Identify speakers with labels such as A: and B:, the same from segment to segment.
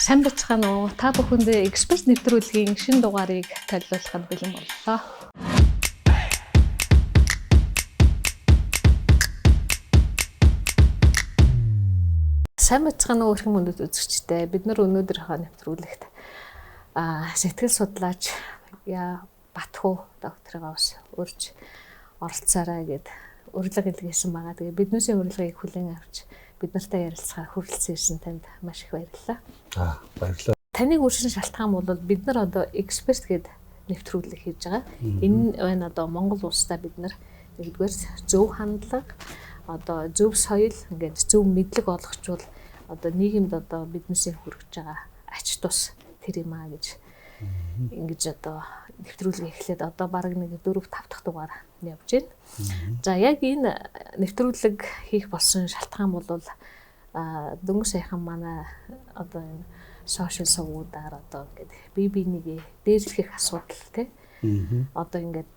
A: Сайн бацхан уу? Та бүхэндээ эксперт нэвтрүүлгийн шинэ дугаарыг танилцуулахад бэлэн боллоо. Сайн бацхан уу өрхөн мөндөд үзэгчтэй. Бид нар өнөөдрийнхөө нэвтрүүлэгт сэтгэл судлаач Батхүү докторыгаа бас урьж оролцоорой гэд урилга илгээсэн байгаа. Тэгээ биднээсээ урилгыг хүлээн авч бид нартай ярилцахаар хүрэлцэн ирсэн танд маш их баярлалаа.
B: Баярлалаа.
A: Таныг үржин шалтгаан бол бид нар одоо эксперт гэд нэвтрүүлэг хийж байгаа. Энэ байна одоо Монгол улстай бид нар нэгдүгээр зөв хандлага, одоо зөв соёл, ингээд зөв мэдлэг олгочвол одоо нийгэмд одоо биднээсээ хүрэж байгаа ач тус тэр юм аа гэж ингэж одоо нэвтрүүлэг эхлээд одоо баг нэг 4-5 дахь дугаар явж байна. За яг энэ нэвтрүүлэг хийх болсон шалтгаан бол дөнгөж саяхан манай одоо энэ сошиал сувгуудаар одоо ингээд бие бинийгээ дээрлэх асуудал тий. Одоо ингээд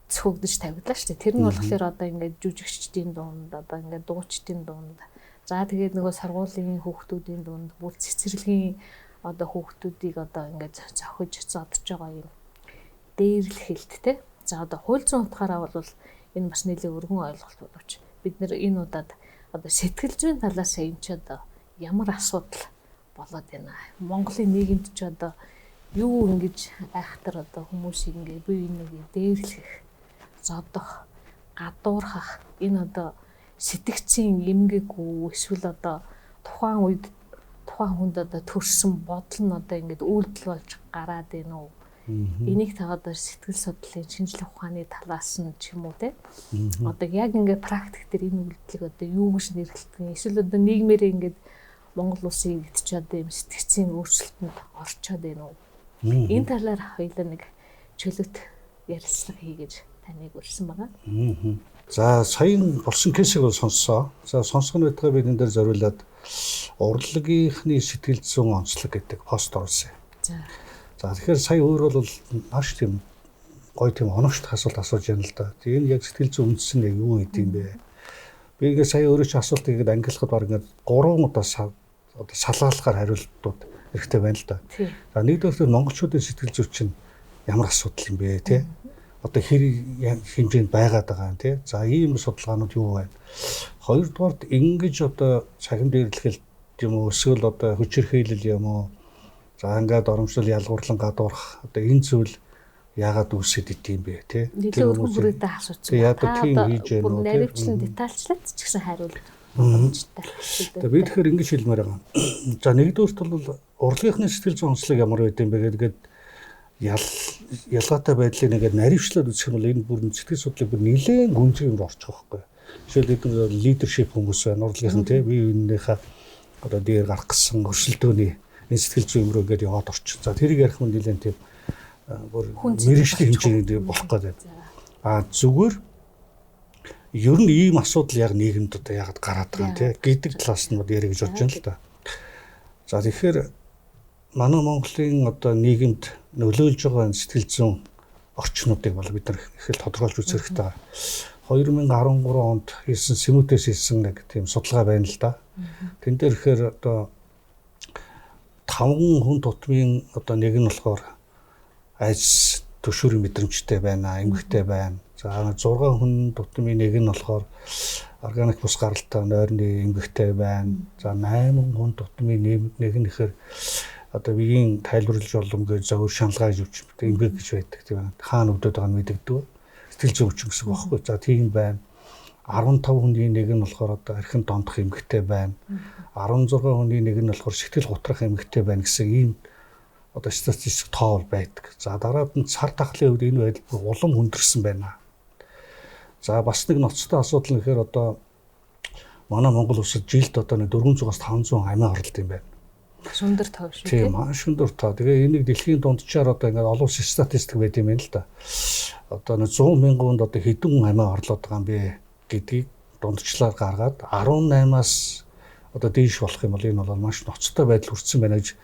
A: цогдож тавигдлаа шүү дээ. Тэр нь болохоор одоо ингээд жүжигчдийн дунд одоо ингээд дуучдын дунд за тэгээд нөгөө сургуулийн хүүхдүүдийн дунд бүр цэцэрлэгийн одоо хүүхдүүдийг одоо ингээд зохиж зодж байгаа юм дээрлэх хэлт те. За одоо хууль зүйн утгаараа бол энэ бас нэлээд өргөн ойлголт боловч бид нэр энэ удаад одоо сэтгэл зүйн талаас энэ ч одоо ямар асуудал болоод байна. Монголын нийгэмд ч одоо юу ингэж айхтар одоо хүмүүсийг ингээ бие бинийгээ дээрлэх, зодох, гадуурхах энэ одоо сэтгцийн эмгэггүй эсвэл одоо тухайн үед тухайн хүнд одоо төрсэн бодол нь одоо ингээд үйлдэл болж гараад байна уу? Энийг та одоо сэтгэл судлалын шинжилгээ ухааны талаас нь ч юм уу те. Одоо яг ингээд практик дээр энэ үйлдэлийг одоо юу гэж нэрлэдэг юм? Эсвэл одоо нийгмээрээ ингээд Монгол улсын идчихэд юм сэтгцийн өөрчлөлтөнд орчоод байна уу? Энэ талаар хоёулаа нэг чөлөөт ярилцлага хийгээд таныг урьсан байгаа.
B: За саяхан болсон кейсийг бол сонссоо. За сонсгоно байтугай би энэ дээр зориулаад урлагийнхны сэтгэл зүйн онцлог гэдэг пост оруулсан. За тэгэхээр сая өөр бол маш тийм гоё тийм оновчт асуулт асууж байна л да. Тэгээ энэ яг сэтгэл зүйн үндэс нь яг юу гэдэг юм бэ? Би ингээ сая өөрөө ч асуултыг ингээд ангилахад баг ингээд 3 удаа одоо салгаалгаар хариултууд хэрэгтэй байна л да. За нэгдүгээр монголчуудын сэтгэл зүй чинь ямар асуудал юм бэ те? Одоо хэр хэмжээнд байгаад байгаа юм те. За ийм судалгаанууд юу байна? Хоёрдугаард ингэж одоо цахим дээрлэхэл юм уу эсвэл одоо хүчирхийлэл юм уу? За ингээд оромжлол ялгуурлан гадуурх одоо энэ зүйл яагаад үүсэт идэм бэ те?
A: Тэр хүмүүрээдээ асуусан.
B: Яг тийм хийж байна уу?
A: Наривчлан детальчлаад ч гэсэн хариулт боломжтой.
B: Тэгээ би тэгэхээр ингэж хэлмээр байгаа. За нэгдүгээрт бол урлагийнхны сэтгэл зүйн онцлог ямар байд юм бэ гэдэг ялгаатай байдлыг нэгээд наривчлаад үзэх юм бол энэ бүр сэтгэл судлалыг бүр нэлээд гүнзгий юм орчих واخхой. Жишээл эдгээр лидершип хүмүүс байна. Урлагийнхан те бие биенийхээ одоо дээр гарах гэсэн өрсөлдөөний энэ сэтгэл зүйн рүү ингээд яваад орчих. За тэрийг ярих нь нэлээд тийм бүр мэрэгжлийн хэмжээнд болох гэдэг. Зүгээр ер нь ийм асуудал яг нийгэмд одоо яагаад гараад байгаа юм те гэдэг талаас нь ярих гэж бодож байна л да. За тэгэхээр манай Монголын одоо нийгэмд нөлөөлж байгаа сэтгэл зүйн орчнуудыг бол бид нар их л тодорхойлж үзэх хэрэгтэй. 2013 онд хийсэн Сэмүтээс хийсэн нэг тийм судалгаа байна л да. Тэн дээр ихээр одоо 5 хүн тутмын одоо нэг нь болохоор айс төшүүрийн мэдрэмжтэй байна, эмгэгтэй байна. За 6 хүн тутмын нэг нь болохоор органик бус гаралтай нойрны эмгэгтэй байна. За 8 хүн тутмын нэг нь ихээр одоо биеийн тайлбарлаж боломгүй зовөр шаналгааж өгч эмгэг гэж байдаг тийм хаана өвдөд байгаа нь мэдэгддэг. Сэтгэл зүйн хүчин гэсэн үг байхгүй. За тийм байна. 15 хүний нэг нь болохоор одоо архин дондох эмгэгтэй байна. 16 хүний нэг нь болохоор сэтгэл готрах эмгэгтэй байна гэсэн ийм одоо статистик тоо байдаг. За дараад нь цар тахлын үед энэ байдал бүр улам хүндэрсэн байна. За бас нэг ноцтой асуудал нь гэхээр одоо манай Монгол улсад жилд одоо 400-аас 500 амиа орлоо юм байна.
A: Шүндэр тоо шүү
B: тийм маш шүндэр тоо. Тэгээ энийг дэлхийн дунджаар одоо ингээд олон улсын статистик байт юм байна л да. Одоо 100 мянган хүнд одоо хэдэн амиа орлоод байгаа юм бэ гэдгийг дундчлаар гаргаад 18-аас одоо дээш болох юм бол энэ бол маш ноцтой байдал хүрсэн байна гэж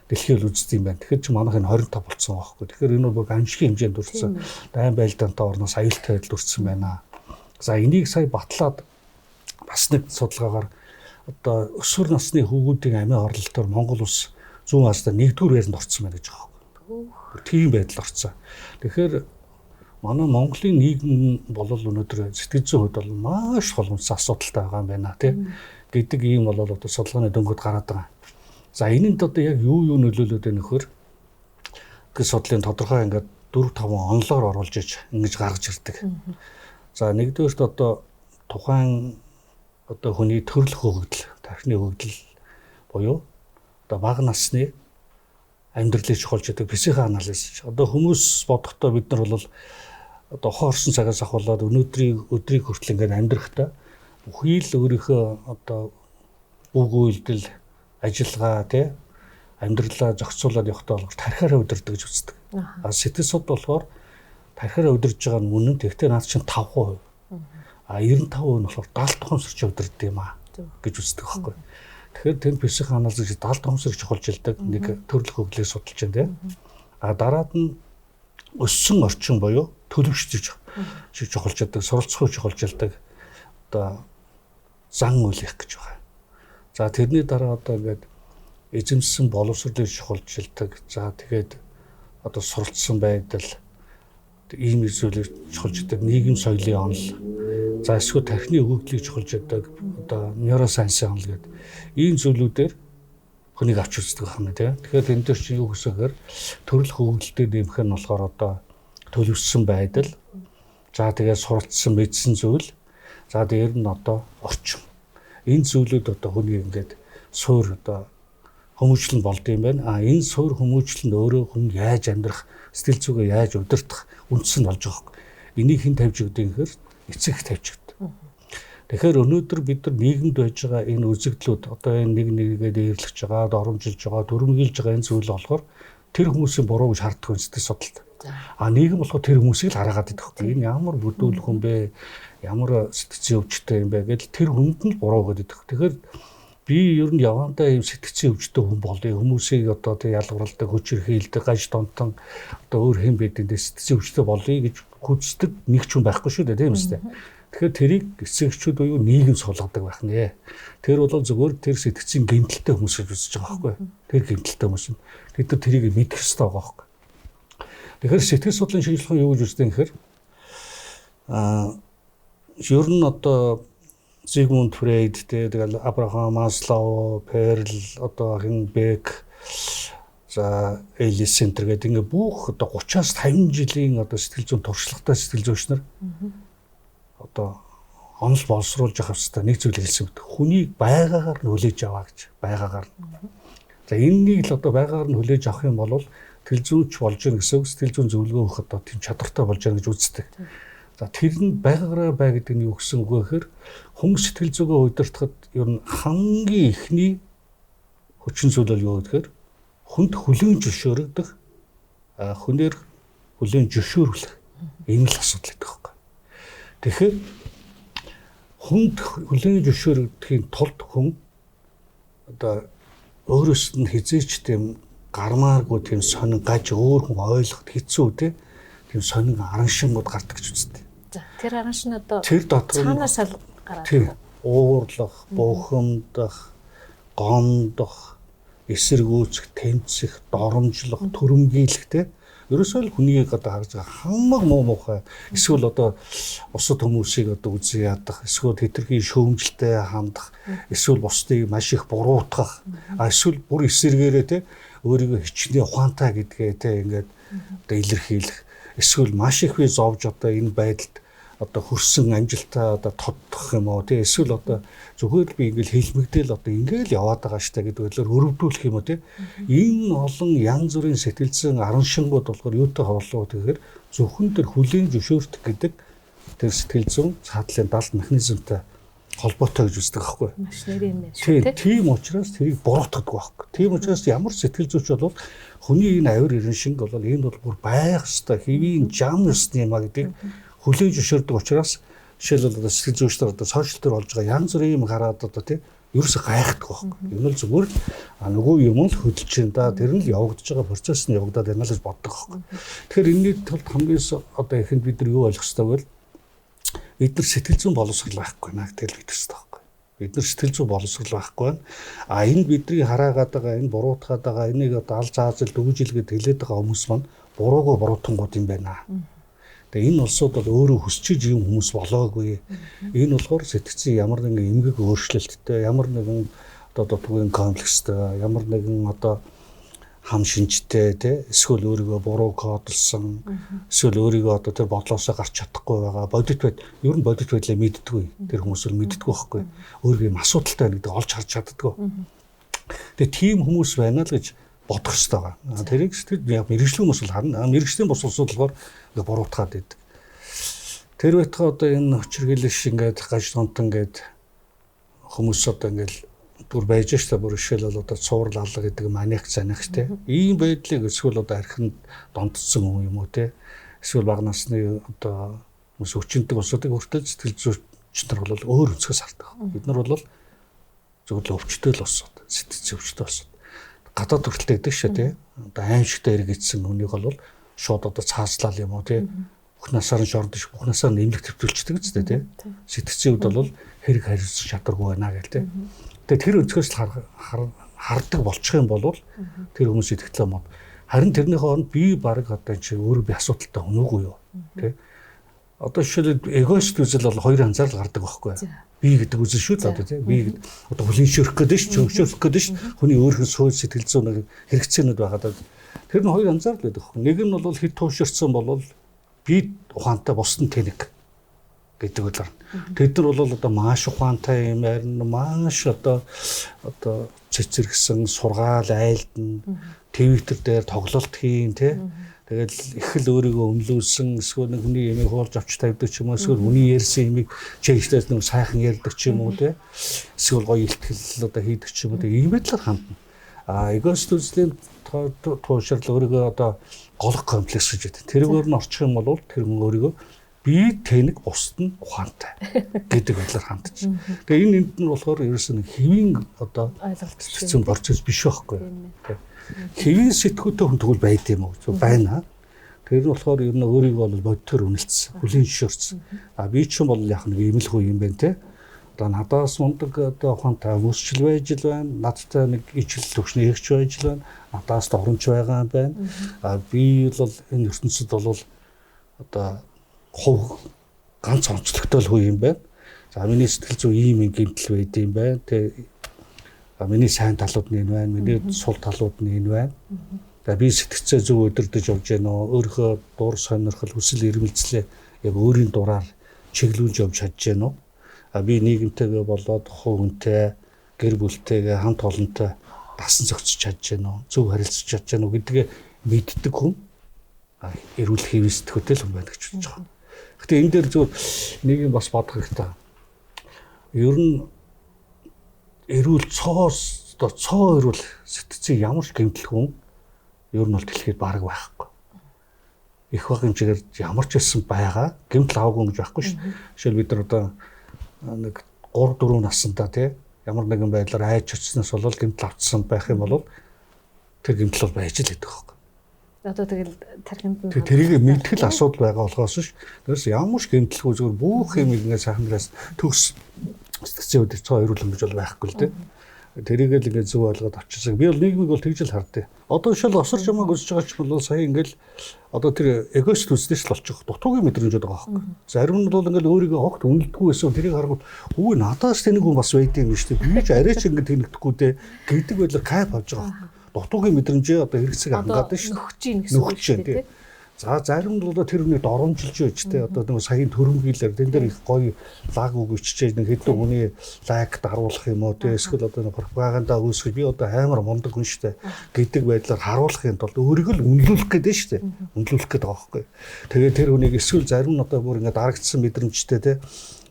B: дэлхийн үл үздэг юм байна. Тэгэхээр чи манайх энэ 25 болсон байхгүй. Тэгэхээр энэ бол амжилтын хэмжээнд хүрсэн. Дайн байлдаантай орноос аюултай байдал хүрсэн байна. За энийг сая батлаад бас нэг судалгаагаар одоо өсвөр насны хүүгүүдийн амиа орлолтоор Монгол улс зүүн Азиад 1-р байранд орсон байна гэж байгаа юм. Тийм байдал орсон. Тэгэхээр манай Монголын нийгэм бол өнөөдөр сэтгэл зүйн хувьд бол маш холомцсон асуудалтай байгаа юм байна тийм гэдэг ийм бол одоо судалгааны дөнгөд гараад байгаа. За энэнд одоо яг юу нөлөөлөд байна нөхөр гэдэг судлалын тодорхой ингээд 4-5 онлоор оруулж иж ингэж гаргаж ирдэг. За нэгдүгээрт одоо тухайн одоо хүний төрөлх хөгжил, тархины хөгжил буюу одоо бага насны амьдралыг чухалж байдаг психо анализ. Одоо хүмүүс бодохдоо бид нар бол одоо хоорсон цагаас ахуулаад өдрийг хүртэл ингээд амьдрахдаа бүхий л өөрийнхөө одоо үг үйлдэл, ажиллагаа тий амьдралаа зохицуулаад явахдаа бол тархиараа удирдаг гэж үздэг. Сэтгэл суд болохоор тархиараа удирж байгаа нь үнэн. Тэгвэл наад чинь 5%. 95% нь болохоор даалт ухамсарч удирддаг юм аа гэж үздэг байхгүй. Тэгэхээр тэр психо анализ гэж даалт ухамсарч чухалж илдэг нэг төрөлх хөгжлийг судалж байна тий. Дараад нь өссөн орчин буюу төлөвшөж шиг чухалж яадаг, суралцах чухалж яадаг одоо зан үйл их гэж байгаа. За тэрний дараа одоо ингээд эзэмсэн боловсролыг чухалж яадаг. За тэгээд одоо суралцсан байдал ийм зүйлийг чухалж яадаг, нийгэм соёлын онол. За эсвэл тархины өгөгдлийг чухалж яадаг одоо нейросайенсийн онол гэдэг ийм зүйлүүдээр хүнийг авч үздэг юм тийм. Тэгэхээр энэ төр чи юу гэсэхээр төрөлх хөгжилтэй нэмэх нь болохоор одоо төлөвшсөн байдал. За тэгээд суралцсан мэдсэн зүйл. За дээр нь одоо орчин. Энэ зүйлүүд одоо хүний ингээд суур одоо хүмүүжлэн болд юм байна. Энэ суур хүмүүжлэн өөрөө хүн яаж амьдрах, сэтгэл зүгээ яаж удирдах үндэс нь болж байгаа юм. Энийг хэн тавьж өгдөг юм гэхээр эцэг тавьж өгдөг. Тэгэхээр өнөөдөр бид нар нийгэмд байж байгаа энэ үзэгдлүүд одоо энэ нэг нэгээ дээрлэж байгаа, доромжилж байгаа, дүрмгийлж байгаа энэ зүйл болохоор тэр хүмүүсийн буруу гэж харддаг үндэстэй судалт. Нийгэм болохоор тэр хүмүүсийг л хараагаад идэх хэрэг. Энэ ямар бүдүүлэх хүн бэ? Ямар сэтгцийн өвчтэй юм бэ гэдэл тэр хүнд нь буруу гэдэг. Тэгэхээр би ер нь явандаа ийм сэтгцийн өвчтэй хүн болъё. Хүмүүсийг одоо тэг ялгарладаг, хүчирхийлдэг, гаж донтон одоо өөр хэм байдэн сэтгцийн өвчтэй болъё гэж хүсдэг нэг ч хүн байхгүй шүү дээ, тийм үстэй. Тэгэхээр тэрийг эцэгчүүд буюу нийгэм суулгадаг байх нэ. Тэр бол зөвхөн тэр сэтгцийн гэмтэлтэй хүмүүс гэж үзэж байгаа байхгүй. Тэр гэмтэлтэй хүмүүс нь бид нар тэрийг мэдэх ёстой байгаа байхгүй. Тэгэхээр сэтгэл судлалын шинжилгээ юу гэж үздэг юм гэхээр ер нь одоо Зигмунд Фрейд тэгэл Абрахам Маслоу, Перл одоо хин Бек за Элис Центр гэдэг ингээ бүх одоо 30-аас 50 жилийн одоо сэтгэл зүйн туршлагатай сэтгэл зүйч нар одоо онол боловсруулж явах хэвээр нэг зүйл хэлсэн мэт хүнийг байгаагаар нь хүлээж аваа гэж байгаагаар. За энэнийг л одоо байгаагаар нь хүлээж авах юм бол сэтгэл зүйч болж ийн гэсэн үг сэтгэл зүйн зөвлөгөө өгөх одоо тийм чадвартай болж ийн гэж үздэг. За тэр нь байгаараа бай гэдэг нь юу гэсэн үг вэ гэхээр хүн сэтгэл зүгөө удирдахад ер нь хамгийн ихний хүчин зүйл бол юу гэхээр хүнд хүлээн зөвшөөрөгдөх хүнээр хүлээн зөвшөөрүүлэх энэ л асуудал гэдэг байхгүй. Тэгэхээр хүнд хүлээн зөвшөөрөгдөхийн тулд хүн одоо өөрөөс нь хизээч тийм гармааргүй тийм сонин гаж өөр хүн ойлгоход хэцүү тийм сонин араншингууд гардаг гэж үздэг.
A: За тэр араншин одоо
B: тэр дотор
A: цаанаас л гараад
B: тийм уурлах, бухимдах, гомдох, эсэргүүцэх, тэмцэх, доромжлох, түрэмгийлэх тийм ерөөсөө л хүнийг одоо харж байгаа хамаг муухай эсвэл одоо бусад хүмүүсийг одоо үзий ядах эсвэл хэтэрхий шөөмжлөлтэй хандах эсвэл бусдыг маш их буруутгах эсвэл бүр эсэргээрээ те өөрийгөө хичнээн ухаантай гэдгээ те ингээд одоо илэрхийлэх эсвэл маш их бий зовж одоо энэ байдалд одоо хөрсөн амжилтаа одоо тодтох юм уу тий эсвэл одоо зүгээр би ингээл хэлмэгдээл одоо ингээл яваад байгаа штэ гэдэг хэлээр өрөвдүүлэх юм уу тий энэ олон янз бүрийн сэтгэлзэн араншингууд болохоор юутай хооллоо тэгэхээр зөвхөн тэр хүлийн зөвшөөртөх гэдэг тэр сэтгэл зүйн цаатлын далд механизмтай холбоотой гэж үздэг байхгүй
A: маш нэрийн юм шүү тий
B: тийм учраас тэрийг буруутгадаг байхгүй тийм учраас ямар сэтгэл зүйч бол хүний энэ авир ирэн шинг бол энэ бол бүр байх ёстой хэвийн жам ёсны юм а гэдэг хүлээж зөвшөөрдөг учраас жишээлбэл одоо сэтгэл зүйчдэр одоо сошиал дээр болж байгаа янз бүрийн юм хараад одоо тийм ерөөсө гайхдаг байхгүй. Энэ бол зүгээр нөгөө юм л хөдөлж чинь да тэр нь л явагдаж байгаа процесс нь явагдаад байна л гэж боддог байхгүй. Тэгэхээр энэний тулд хамгийн одоо ихэнд бид нар юу ойлгох ёстой вэ? Бид нар сэтгэл зүйн боловсрол байхгүй наа гэдэг л бид хэвчээ байхгүй. Бид нар сэтгэл зүй боловсрол байхгүй байна. А энэ бидний хараагаад байгаа, энэ буруутгаад байгаа, энийг одоо аль заазал дүүжилгээд хэлээд байгаа хүмүүс маань буруугүй буруутангууд юм байна. Тэгээ энэ улсууд бол өөрөө хүсчиж юм хүмүүс болоогүй. Энэ болохоор сэтгцийн ямар нэгэн эмгэг өөрчлөлттэй, ямар нэгэн одоо дутуугийн комплекстэй, ямар нэгэн одоо хам шинжтэй тий эсвэл өөрийгөө буруу кодлсон эсвэл өөрийгөө одоо тэр бодлоосоо гарч чадахгүй байгаа бодит байд ер нь бодит байдлаа мэддэггүй тэр хүмүүс л мэддэггүй байхгүй өөрийгөө юм асуудалтай байна гэдэг олж харж чаддаггүй тэгээ тийм хүмүүс байна л гэж бодох хэрэгтэй байгаа тэрийг сэтгэл яг мэрэгжлийн хүмүүс л харна мэрэгжлийн бус улсууд болохоор ингээ буруутгаад байдаг тэр байтугай одоо энэ хүчирхийлэл ингээд гаж тонтон гээд хүмүүс одоо ингээл бүр байж штэ бүр ишэл бол одоо цуврал алга гэдэг маниак занах те ийм байдлыг эсвэл одоо архинд дондсон хүн юм уу те эсвэл бага насны одоо хүмүүс өчнөдөг усуудыг хүртэл сэтгэл зүйчнэр бол өөр өнцгөөс хардаг. Бид нар бол зөвхөн л өвчтөй л усууд сэтгэл зүйчтэй усууд гадаад хүртэл гэдэг шээ те одоо аимшигтай эргэжсэн хүнийг бол шууд одоо цаазлал юм уу те бүх насаар нь шордож бүх насаар нь эмнэлэг төвлөлчдөг үстэй те сэтгцийн үед бол хэрэг хариуцах чадваргүй байна гэл те тэгээ тэр өнцгөөс хардаг болчих юм бол тэр хүмүүс итгэхлээ мод. Харин тэрнийхээ оронд би баг одоо чи өөрөө би асуудалтай өнөөгүй юу тий. Одоо жишээлбэл эгоист үзэл бол хоёр анзаарал гардаг байхгүй. Би гэдэг үзэл шүү дээ одоо тий. Би одоо хүлэншөөрөх гэдэг ш, чөмшөөрөх гэдэг ш. Хүний өөрийнхөө суул сэтгэл зүйн хэрэгцээнүүд байгаа. Тэр нь хоёр анзаарал байдаг байхгүй. Нэг нь бол хэд тууширсан бол би ухаантай бусдын тэнэг гэдэг үлэр. Тэд нар бол одоо маш ухаантай юм ярина, маш одоо цэцэргсэн сургаал айлдна, Twitter дээр тоглолт хийн тий. Тэгэл их л өөрийгөө өмлүүлсэн эсвэл нэг хүний ямиг хоолж авч тавьдаг ч юм уу эсвэл хүний ярьсан ямиг чэйгтээс нэг сайхан ярьдаг ч юм уу тий. Эсвэл гоё ихтгэл одоо хийдэг ч юм уу ийм байдлаар хандна. Эгоист үзлийн туушрал өөрийгөө одоо голох комплекс гэж байдаг. Тэргээр нь орчих юм бол тэр хүн өөрийгөө би тэнэг бусд нь ухаантай гэдэг байдлаар хандчих. Тэгээ энд нь болохоор ерөөсөө нэг хэвийн одоо ойлголцсон процесс биш байхгүй. Хэвийн сэтгүүтэй хүн тэгвэл байд юм уу? Байна. Тэр нь болохоор ер нь өөрийгөө бол бодтоор үнэлцсэн, хүлийн зөвшөөрсөн. Би ч юм бол яг нэг имэлгүй юм байна те. Одоо надаас мундаг одоо ухаантай хүмүүсчл байж л байна. Надтай нэг ижил төвшний эгч байж л байна. Надаас доромж байгаа юм байна. Би бол энэ ертөнцид бол одоо хов ганц онцлогтой л хүү юм байна. За миний сэтгэл зүй ийм гэмтэл байд юм байна. Тэ миний сайн талууд нь энэ байна. Миний сул талууд нь энэ байна. За би сэтгцээ зөв өдөрдөж явж байна уу? Өөрийнхөө дур сонирхол хүсэл эрмэлзлээ яг өөрийн дураар чиглүүлж явж чадж байна уу? Би нийгэмтэйгээ болоод хувьнтэй, гэр бүлтэйгээ хамт олонтой дасан зохицож чадж байна уу? Зөв харилцаж чадж байна уу гэдгээ мэддэг хүн эрүүл хэвийн сэтгүүтэй л хүн байна гэж бодож байгаа. Гэтэ энэ дээр зөв нэг юм бас бодох хэрэгтэй. Ер нь эрүүл цоо эрүүл сэтгцийн ямар ч гэмтэл хүн ер нь бол дэлхийд бараг байхгүй. Их баг хэмжээгээр ямар ч байсан байгаа гэмтэл аваагүй гэж байхгүй шүү. Жишээл бид нар одоо нэг 3-4 наснда тий ямар нэгэн байдлаар айж очсноос бол гэмтэл авцсан байх юм бол тэр гэмтэл бол байж л байдаг байхгүй.
A: Одоо тэгэл тархинд нь
B: тэрийг мэдтгэл асуудал байгаа болохоос ш. Тэрс ямар ч гэмтэлгүй зүгээр бүх юм ингэ сайхнараас төгс сэтгцийн үед цоо эрүүлэн гэж бол байхгүй л дээ. Тэрийг л ингэ зөв ойлгоод авчихсан. Би бол нийгмиг бол тэгж л хардээ. Одоо шил осорч ямаг өсөж байгаа ч бол сая ингээл одоо тэр эгоист үснэш л болчих. Дутуугийн мэдрэмжүүд байгаа байхгүй. Зарим нь бол ингээл өөрийгөө огт үнэлдэггүй байсан. Тэрийг харахад өө надаас тэнэг хүн бас байдсан юм шүү дээ. Би ч арайч ингэ тэнэгдэхгүй дээ гэдэг байдлаар кайф авч байгаа. Дутуугийн мэдрэмжээ одоо хэрэгцээг хангаад шүү.
A: Нөхөж ийн гэсэн үг шүү дээ.
B: За зарим нь бол тэр хүний доромжилж байж тэ одоо нэг саяын төрөмгийлэр тэн дээр их гоё лаг үг иччихэж нэг хэдэн хүний лайкд харуулах юм уу тэ эсвэл одоо нэг пропаганда үүсгэж би одоо амар мундаг хүн штэ гэдэг байдлаар харуулахын тулд өөрийгөө л үнэлүүлэх гэдэг штэ үнэлүүлэх гэдэг байгаа байхгүй. Тэгээд тэр хүнийг эсвэл зарим нь одоо бүр ингэ дарагдсан мэдрэмжтэй тэ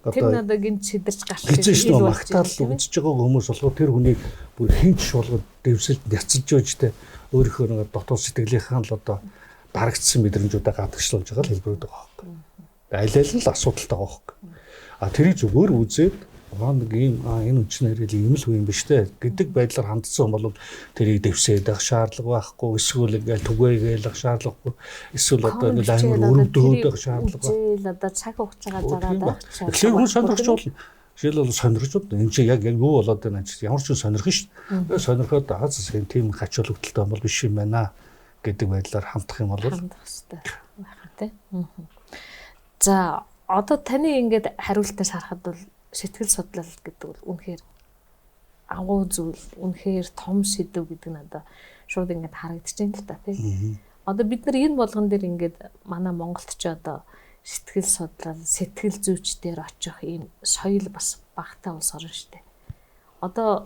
A: тэр надад гинт сидэрч гарч
B: ирж байна. Магтаал үзэж байгаа хүмүүс болгоо тэр хүнийг бүр хинч болгоод дэвсэлд няцж байж тэ өөрийнхөө нэг дотоод сэтгэлийнхэн л одоо дарагдсан мэдрэмжүүдээ гадагшлуулж байгаа л хэлбэрүүд байгаа байхгүй. Аль аль нь л асуудалтай байгаа байхгүй. Тэрийг зөвөр үзээд нэг ийм энэ үчнээр л ийм л үе юм биш үү гэдэг байдлаар хандсан бол тэрийг дэвсээд авах шаардлага байхгүй. Эсвэл ингээл түгээгээл авах шаардлагагүй. Эсвэл одоо нэг амар өрөвдөөд авах шаардлага.
A: Зээл одоо цаг хугацаагаа зараад авах.
B: Тэгэхээр хүн сонирхч болно. Жишээлбэл сонирхож энэ чи яг юу болоод байна ч ямар ч сонирхно шүү дээ. Сонирхоод байгаа засгийн тийм хач холбогдолтой бол биш юм байна гэдэг байдлаар хандах юм бол
A: хандах хэрэгтэй байх тий. За одоо таны ингээд хариултаас харахад бол сэтгэл судлал гэдэг бол үнэхээр агуу зүйл, үнэхээр том шийдвэр гэдэг нь одоо шууд ингээд харагдчихээн л та тий. Одоо бид нар энэ болгон дээр ингээд манай Монголд ч одоо сэтгэл судлал, сэтгэл зүйч дээр очих ийм соёл бас багтаа улс орно шүү дээ. Одоо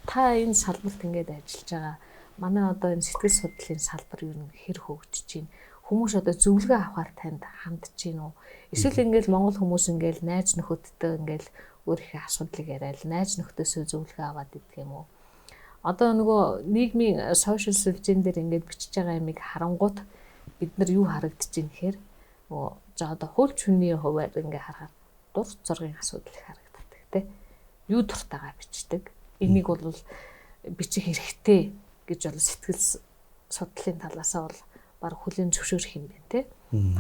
A: та энэ салбарт ингээд ажиллаж байгаа. Манай одоо энэ сэтгэл судлалын салбар юу нэг хэр хөгжиж байна. Хүмүүс одоо зөвлөгөө авахар танд хандж байна уу? Эсвэл ингээд Монгол хүмүүс ингээд найз нөхөдтэй ингээд өөрийнхөө асуудлыг яриад найз нөхдөсөө зөвлөгөө аваад идэх юм уу? Одоо нөгөө нийгмийн сошиал сүлжээн дээр ингээд бичиж байгаа юмыг харангуут бид нар юу харагдаж байна гэхээр нөгөө за одоо хөлч хүний хуваар ингээ харахад дур зоргийн асуудал их харагддаг тий. Юу дуртайгаа бичдэг. Энийг бол бичих хэрэгтэй гэж бол сэтгэл судлалын талаасаа бол баг хүлээн зөвшөөрөх юм байна тий.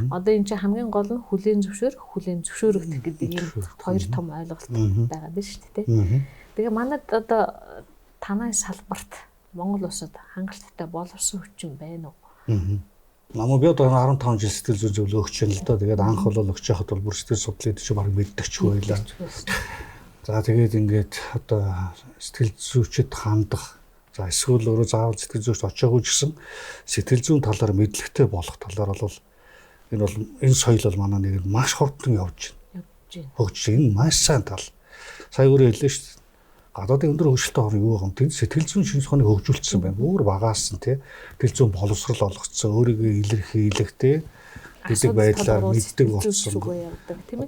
A: Одоо энэ чинь хамгийн гол нь хүлээн зөвшөөрөгдөх гэдэг ийм хоёр том ойлголт байгаад байна шүү дээ тий. Тэгээ манайд одоо танай салбарт Монгол улсад хангалттай боловсон хүчин байна уу?
B: Намаа би одоо 15 жил сэтгэл зүйн зөвлөгөө өгч байна л да. Тэгээд анх бол өгч яхад бол бүр сэтгэл судлалыг чи баг мэддэгчгүй байлаа. За тэгээд ингээд одоо сэтгэл зүйчэд хандах. За эсвэл өөрөө заавал сэтгэл зүйчд очоогүй ч гэсэн сэтгэл зүйн талаар мэдлэгтэй болох талаар бол энэ соёл бол манай нэг маш хурдан явж байна. Хөгжиж энэ маш сайн тал. Сая өөрөө хэллээ шүү дээ. Гадаадын өндөр хөгжилтэй орн юу юм тэнд сэтгэл зүйн шинж ухааныг хөгжүүлсэн байна. Өөр багаас нь тий сэтгэл зүйн боловсрал олгоцсон, өөрийгөө илэрхийлэх тий гэдэг байдлаар мэддэг болсон.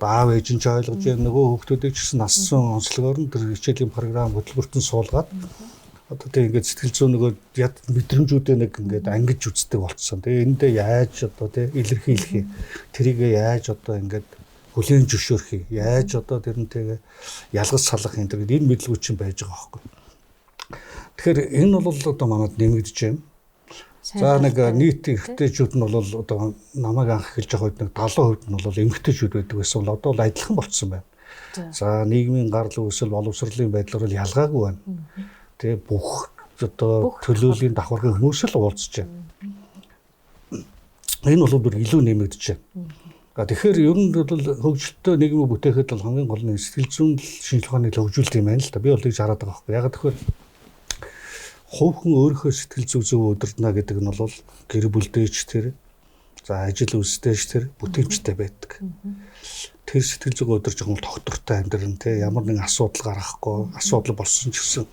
B: Аав ээж нь ч ойлгож байна. Нөгөө хүүхдүүдийг ч гэсэн нассан онцлогоор нь тэр хичээлийн програм хөтөлбөртөнд суулгаад одоо тий ингээд сэтгэл зүйн нөгөө яд мэдрэмжүүдээ нэг ингээд ангиж үздэг болцсон. Тэгээ эндээ яаж одоо тий илэрхийлэх юм. Тэрийг яаж одоо ингээд хүлээн зөвшөөрөх юм. Яаж одоо тэрнтэйгээ ялгаж салах юм. Тэгээд энэ мэдлэг чинь байж байгаа байхгүй. Тэгэхээр энэ бол одоо манад нэмэгдэж байна. За нэг нийт эрэгтэйчүүд нь бол одоо намайг анх эхэлж байгаа үед нэг 70% нь бол эмэгтэйчүүд байдаг байсан бол одоо л адилхан болцсон байна. За нийгмийн гарал үүсэл боловсролын байдлаар л ялгаагүй байна. Тэгээ бүх одоо төлөөллийн давхаргын хүмүүс л уулзж байна. Энэ бол бүр илүү нэмэгдэж байна. Тэгэхээр ер нь бол хөгжилтөө нийгмийг бүтээхэд бол хамгийн гол нь сэтгэл зүйн шинжилгээ ухааныг хөгжүүлдэг юм байна л да. Би бол тийж хараад байгаа байхгүй. Яг тэгэхээр хувьхан өөрийнхөө сэтгэл зүй зөв удирдана гэдэг нь бол гэр бүлдээч тэр за ажил үйлсдээч тэр бүтээмжтэй байдаг. Тэр сэтгэл зүйг удирж байгаа бол тогтвортой амьдран те ямар нэгэн асуудал гаргахгүй асуудал болсон ч гэсэн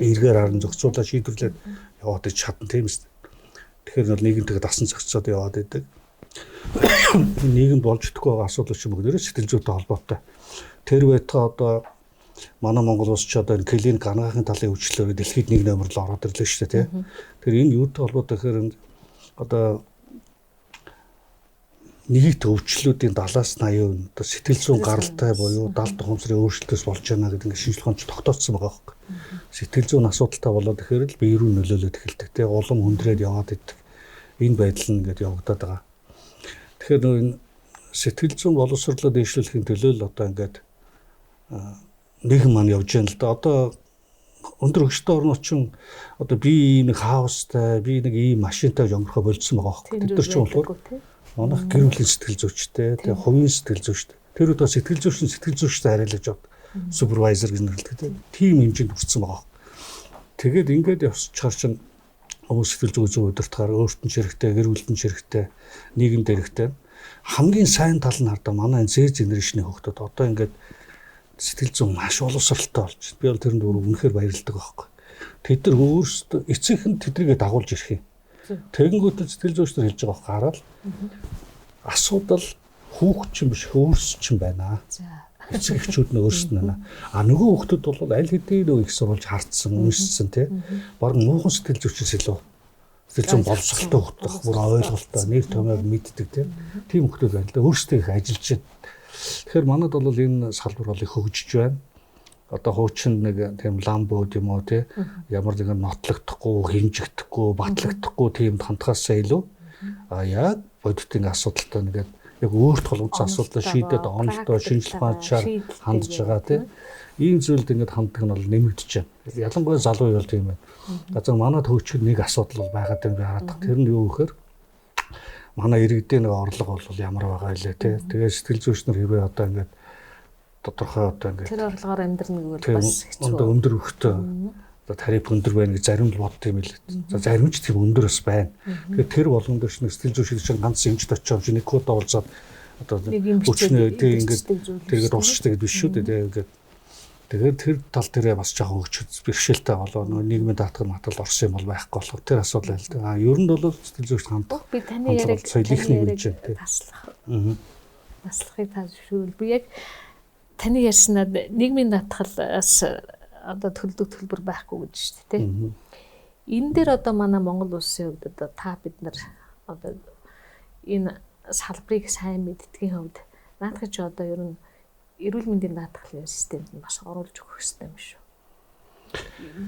B: эргээр харан зохицуулаад шийдвэрлээд яваад чадна тийм үст. Тэгэхээр бол нийгэмтэйгээ дасан зохицоод яваад байдаг. Нийгэмд болж идэхгүй байгаа асуудал ч юм уу нэрээ сэтгэл зүйтэй холбоотой. Тэр байтугай одоо манай Монгол улс ч одоо энэ клиник анагаахын талын үйлчлэлээр дэлхийд 1 номер л ороод ирлээ шүү дээ тий. Тэр энэ юутай холбоотой гэхээр одоо нийт өвчлөлүүдийн 70-80% одоо сэтгэл зүйн гаралтай буюу далд тухамсрын өөрчлөлтөөс болж байна гэдэг ингээд шинжилгээ онч тогтооцсон байгаа байхгүй. Сэтгэл зүйн асуудалтай болоод тэгэхээр л бие рүү нөлөөлөд эхэлдэг тий. Улам хүндрээд яваад идэг. Энэ байдал нь ингээд явагдаад байгаа. Тэгэхээр энэ сэтгэл зүйн боловсролоо дэвшлүүлэхийн төлөө л одоо ингээд нийгэм маань явж байна л да. Одоо өндөр хөгжтэй орнууд чинь одоо би нэг хаустай, би нэг ийм машинтай өнгөрөхө болцсон байгаа байхгүй. Тэд нар чинь болохоор манайх гэр бүлийн сэтгэл зүйчтэй, тэгээ хувийн сэтгэл зүйчтэй. Тэр удаа сэтгэл зүйчтэй харьлаж бод супервайзер гэж нэрлэдэг. Тим хэмжээнд хүрсэн байгаа. Тэгээд ингээд явчихар чинь хүмүүс сэтгэл зүйн удирдахаар өөртөө ч хэрэгтэй, гэр бүлд нь ч хэрэгтэй, нийгэмд хэрэгтэй. Хамгийн сайн тал нь хардаа манай Z generation-ийн хүүхдүүд одоо ингээд сэтгэл зүйн маш боловсралтай болж байна. Би бол тэрэнд үнэхээр баярлдаг байхгүй. Тэд нар өөрсдөө эцэг нь тэднийг дагуулж ирэх юм. Тэгэнгүүт сэтгэл зүйчдэр хэлж байгаа гараад асуудал хүүхд чинь биш өөрс чинь байна. Эцэг эхчүүд нь өөрсдөө байна. А нөгөө хүүхдүүд бол аль хэдийн нөө их сурвалж хардсан, уншсан тий. Бараг муухан сэтгэл зүйчээс илүү сэтгэл зүйн боловсралтай хүүхдүүд бүр ойлголттой, нэр томьёог мэддэг тий. Тийм хүүхдүүд байна л да. Өөрсдөө их ажиллаж байна. Тэгэхээр манайд бол энэ салбар бол их хөгжиж байна. Одоо хуучин нэг тийм ламбууд юм уу тий ямар нэгэн нотлогдохгүй, хинжигдэхгүй, батлагдахгүй тийм хандхаасаа илүү яг бодитын асуудалтай нэгээд яг өөрт холбогдсон асуудлаа шийдээд онолтой шинжилгээ хаачаар хандж байгаа тийм. Ийм зүйлд ингээд ханддаг нь бол нэмэгдэж байна. Ялангуяа залуу үеэл тийм байна. Газар манай төвчд нэг асуудал бол байгаад юм хараад. Тэр нь юу гэхээр манай иргэдийн нэг орлого бол ямар байгаа илээ тий. Тэгээд сэтгэл зүйчнэр хэрвээ одоо ингээд тодорхой одоо ингээд
A: тэр орлогоор амьдрна гэвэл бас
B: хэцүү. Өндөр хөхтөө одоо тариф өндөр байна гэж зарим л бодд юм билээ. За зарим ч тийм өндөр бас байна. Тэгээд тэр болгон дээр ч сэтгэл зүйчид чинь ганц эмчд очиж нэг удаа уулзаад одоо өчнөө тий ингээд тэргээд уусчдаг гэдэг биш шүү дээ. Тэгээд тэр тал дээрээ бас жоохон өгч бэрхшээлтэй болоо нийгмийн даатгал матгал орсон юм бол байхгүй болох тэр асуудал л дээ. Ер нь бол сэтгэл зүйч хандах.
A: Би таны яриаг
B: соёлын хэмжээ тий.
A: Таслахыг таашгүй. Би яг таны ярьснаар нийгмийн даатгалаас одоо төлбөр байхгүй гэж шүү дээ тий. Энэ дээр одоо манай Монгол улсын хувьд одоо та бид нар одоо энэ салбарыг сайн мэддгийн хувьд наадах чи одоо ер нь эрүүл мэндийн даатгалын системд нь бас оруулж өгөх хэрэгтэй юм шүү.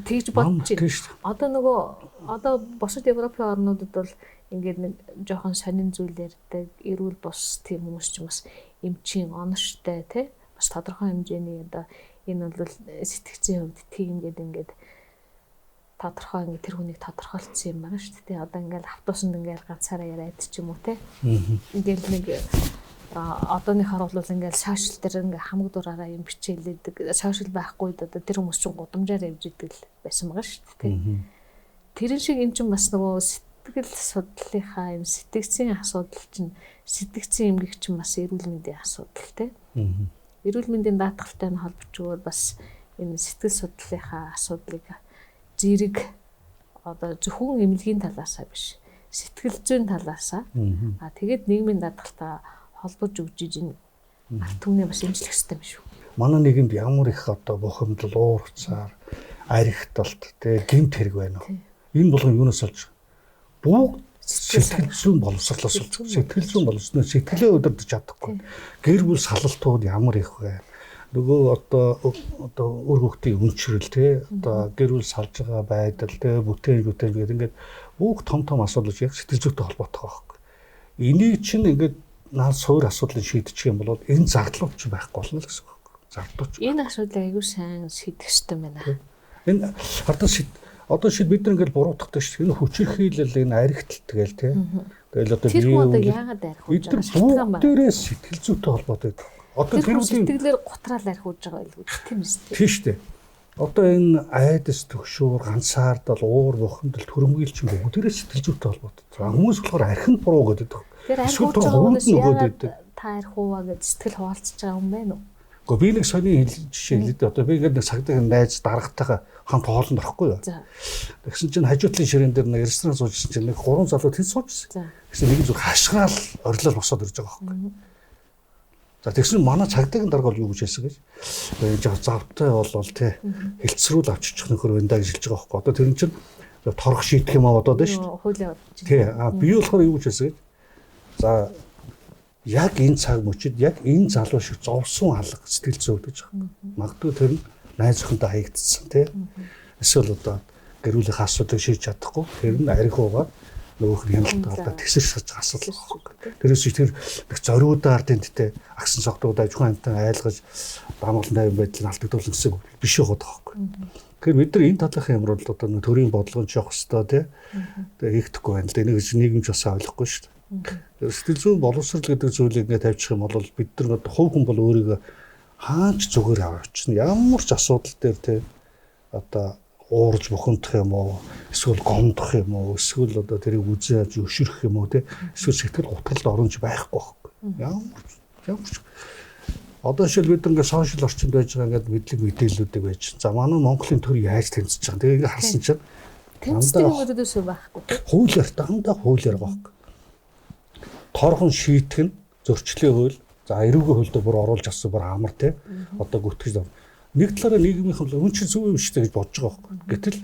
A: Тэгж бодож байна. Одоо нөгөө одоо бусад Европын орнуудад бол ингээд нэг жоохон сонин зүйл ярьдаг, эрүүл бус тийм хүмүүс ч бас эмчийн оноштой тий бас тодорхой хэмжээний одоо энэ бол сэтгцийн хувьд тийм ингээд тодорхой ингээд тэр хүнийг тодорхойлцсон юм байна шүү дээ. Одоо ингээд автобусанд ингээд ганцаараа яриад ч юм уу тий. Ингээд нэг одооныхоор бол ингээд сошиал дээр ингээд хамаг дураараа юм бичээлээдэг. Сошиал байхгүй одоо тэр хүмүүс чинь гудамжаар явж идэг л байсан байгаа шүү дээ. Тэрэн шиг эн чинь бас нөгөө сэтгэл судлалынхаа юм сэтгцийн асуудал чинь сэтгцийн эмгэг чинь бас эрүүл мэндийн асуудал тий. Эрүүл мэндийн даатгалтай нь холбогдчихвол бас энэ сэтгэл судлалынхаа асуудлыг зэрэг одоо зөвхөн эмнэлгийн талаасаа биш сэтгэл зүйн талаасаа тэгээд нийгмийн даатгалтай холбож өгж ийн ард түмний бас эмчлэх хэрэгтэй юм шүү.
B: Манай нийгэмд ямар их одоо бухимдал, уур хуцаар, аригталт, тэгээ гэмт хэрэг байна уу? Энэ болгон юунаас олж бүгд сэтгэл зүйн боловсролоос олж сэтгэл зүйн боловсрол сэтгэлээ өдөрдөж чадахгүй. Гэр бүл салалтууд ямар их вэ? Нөгөө одоо өөр хүүхдийн үнчрэл тий одоо гэр бүл салж байгаа байдал тий бүтээн гэдэг ингээд бүх том асуудал яг сэтгэл зүйтэй холбоотой байхгүй. Энийг чинь ингээд наад суур асуудлыг шийдчих юм бол энэ зардлууд ч байхгүй болно л гэсэн үг. Зардлууч.
A: Энэ асуудлыг аягүй сайн шийдэх хэрэгтэй байна.
B: Энэ одоо бид нар ингээд буруутгахтай шүү. Энэ хүчирхийлэл энэ аригталт гээл тий. Тэгэл одоо
A: тэр хүн одоо яагаад арих гэж байгаа
B: шалтгаан байна. Дээрээс сэтгэл зүйтэй холбоотой. Одоо
A: тэр сэтгэлээр гутраал арих үүж байгаа байлгүй тийм үстэй.
B: Тийм шүү дээ. Одоо энэ айдас төгшөөр ганцаардал уур бухимдал төрөмгийлч юм уу дээрээс сэтгэл зүйтэй холбоотой. Хүмүүс болохоор архин буруу гэдэг.
A: Тэр арих ууж байгаа хүмүүс яагаад та арих уугаа гэж сэтгэл хуваалцж байгаа юм байна уу?
B: Гэхдээ би нэг сони жишээ хэлээд одоо би ингээд нэг цагдаа найз даргатайгаа хамт хоолнд орохгүй юу. Тэгсэн чинь хажуутлын ширээн дээр нэг ресторан суужсэн чинь нэг 3 залуу тэнд суужсэн. Тэгсэн нэг зүг хашгаал орилол босоод ирж байгаа байхгүй. За тэгсэн манай цагдаагийн дарга бол юу гэж хэлсэн гэж. Яг завтай болвол тий хэлцрүүл авчичих нөхөр байна гэж хэлж байгаа байхгүй. Одоо тэр нь чинь торох шийдэх юм аа бодоод шүү дээ. Тий би болохоор юу гэж хэлсэн гэж. За яг энэ цаг мөчид яг энэ залуу шиг зовсон алга сэтгэл зүйд гэж байгаа. Магадгүй тэр нь найз охинтой хаягдсан тий. Эсвэл одоо гэр бүлийн асуудлыг шийдэж чадахгүй тэр нь арих уугаад нөгөөх нь хяналтаа одоо тэгсэж саж асуудал байхгүй. Тэрээс их тэр зориудаар тэнттэй агсан цогтууд ажихуй амтан айлгаж дамглан тайван байдлыг алдагдуулсан гэсэн биш байгаад байгаа байхгүй. Тэгэхээр бид нар энэ талынхаа ямар бол одоо төрийн бодлогонд жоох хөстой тий. Тэгээ хийхдэггүй байна л да. Энийг нийгэмч бас ойлгохгүй шүү дээ. Сэтгэл зүйн боловсрол гэдэг зүйлийг ингээд тавьчих юм бол бид нар хувь хүн бол өөрийгөө хаач зүгээр авчихна. Ямар ч асуудал дээр тий одоо уурж бухимдах юм уу эсвэл гомдох юм уу эсвэл одоо тэрийг үзэж өшрөх юм уу тий эсвэл сэтгэл гутгалд оронж байхгүй байхгүй. Ямар ч одоо шил бид ингээд сошиал орчинд байж байгаа ингээд мэдлэг мэдээллүүдийг байж. За манай Монголын төр яаж тэмцэж байгаа. Тэгээ харсан чинь
A: тэмцдэг юмудаас байхгүй тий.
B: Хуулиар дандаа хуулиар байхгүй. Торхон шийтгэн зөрчлийн хууль за эрүүгийн хуульд бүр оруулж авсан бүр амар тий одоо гүтгэж нэг талаараа нийгмийн хөвлө үн чинь зөв юм шүү дээ гэж бодож байгаа байхгүй. Гэтэл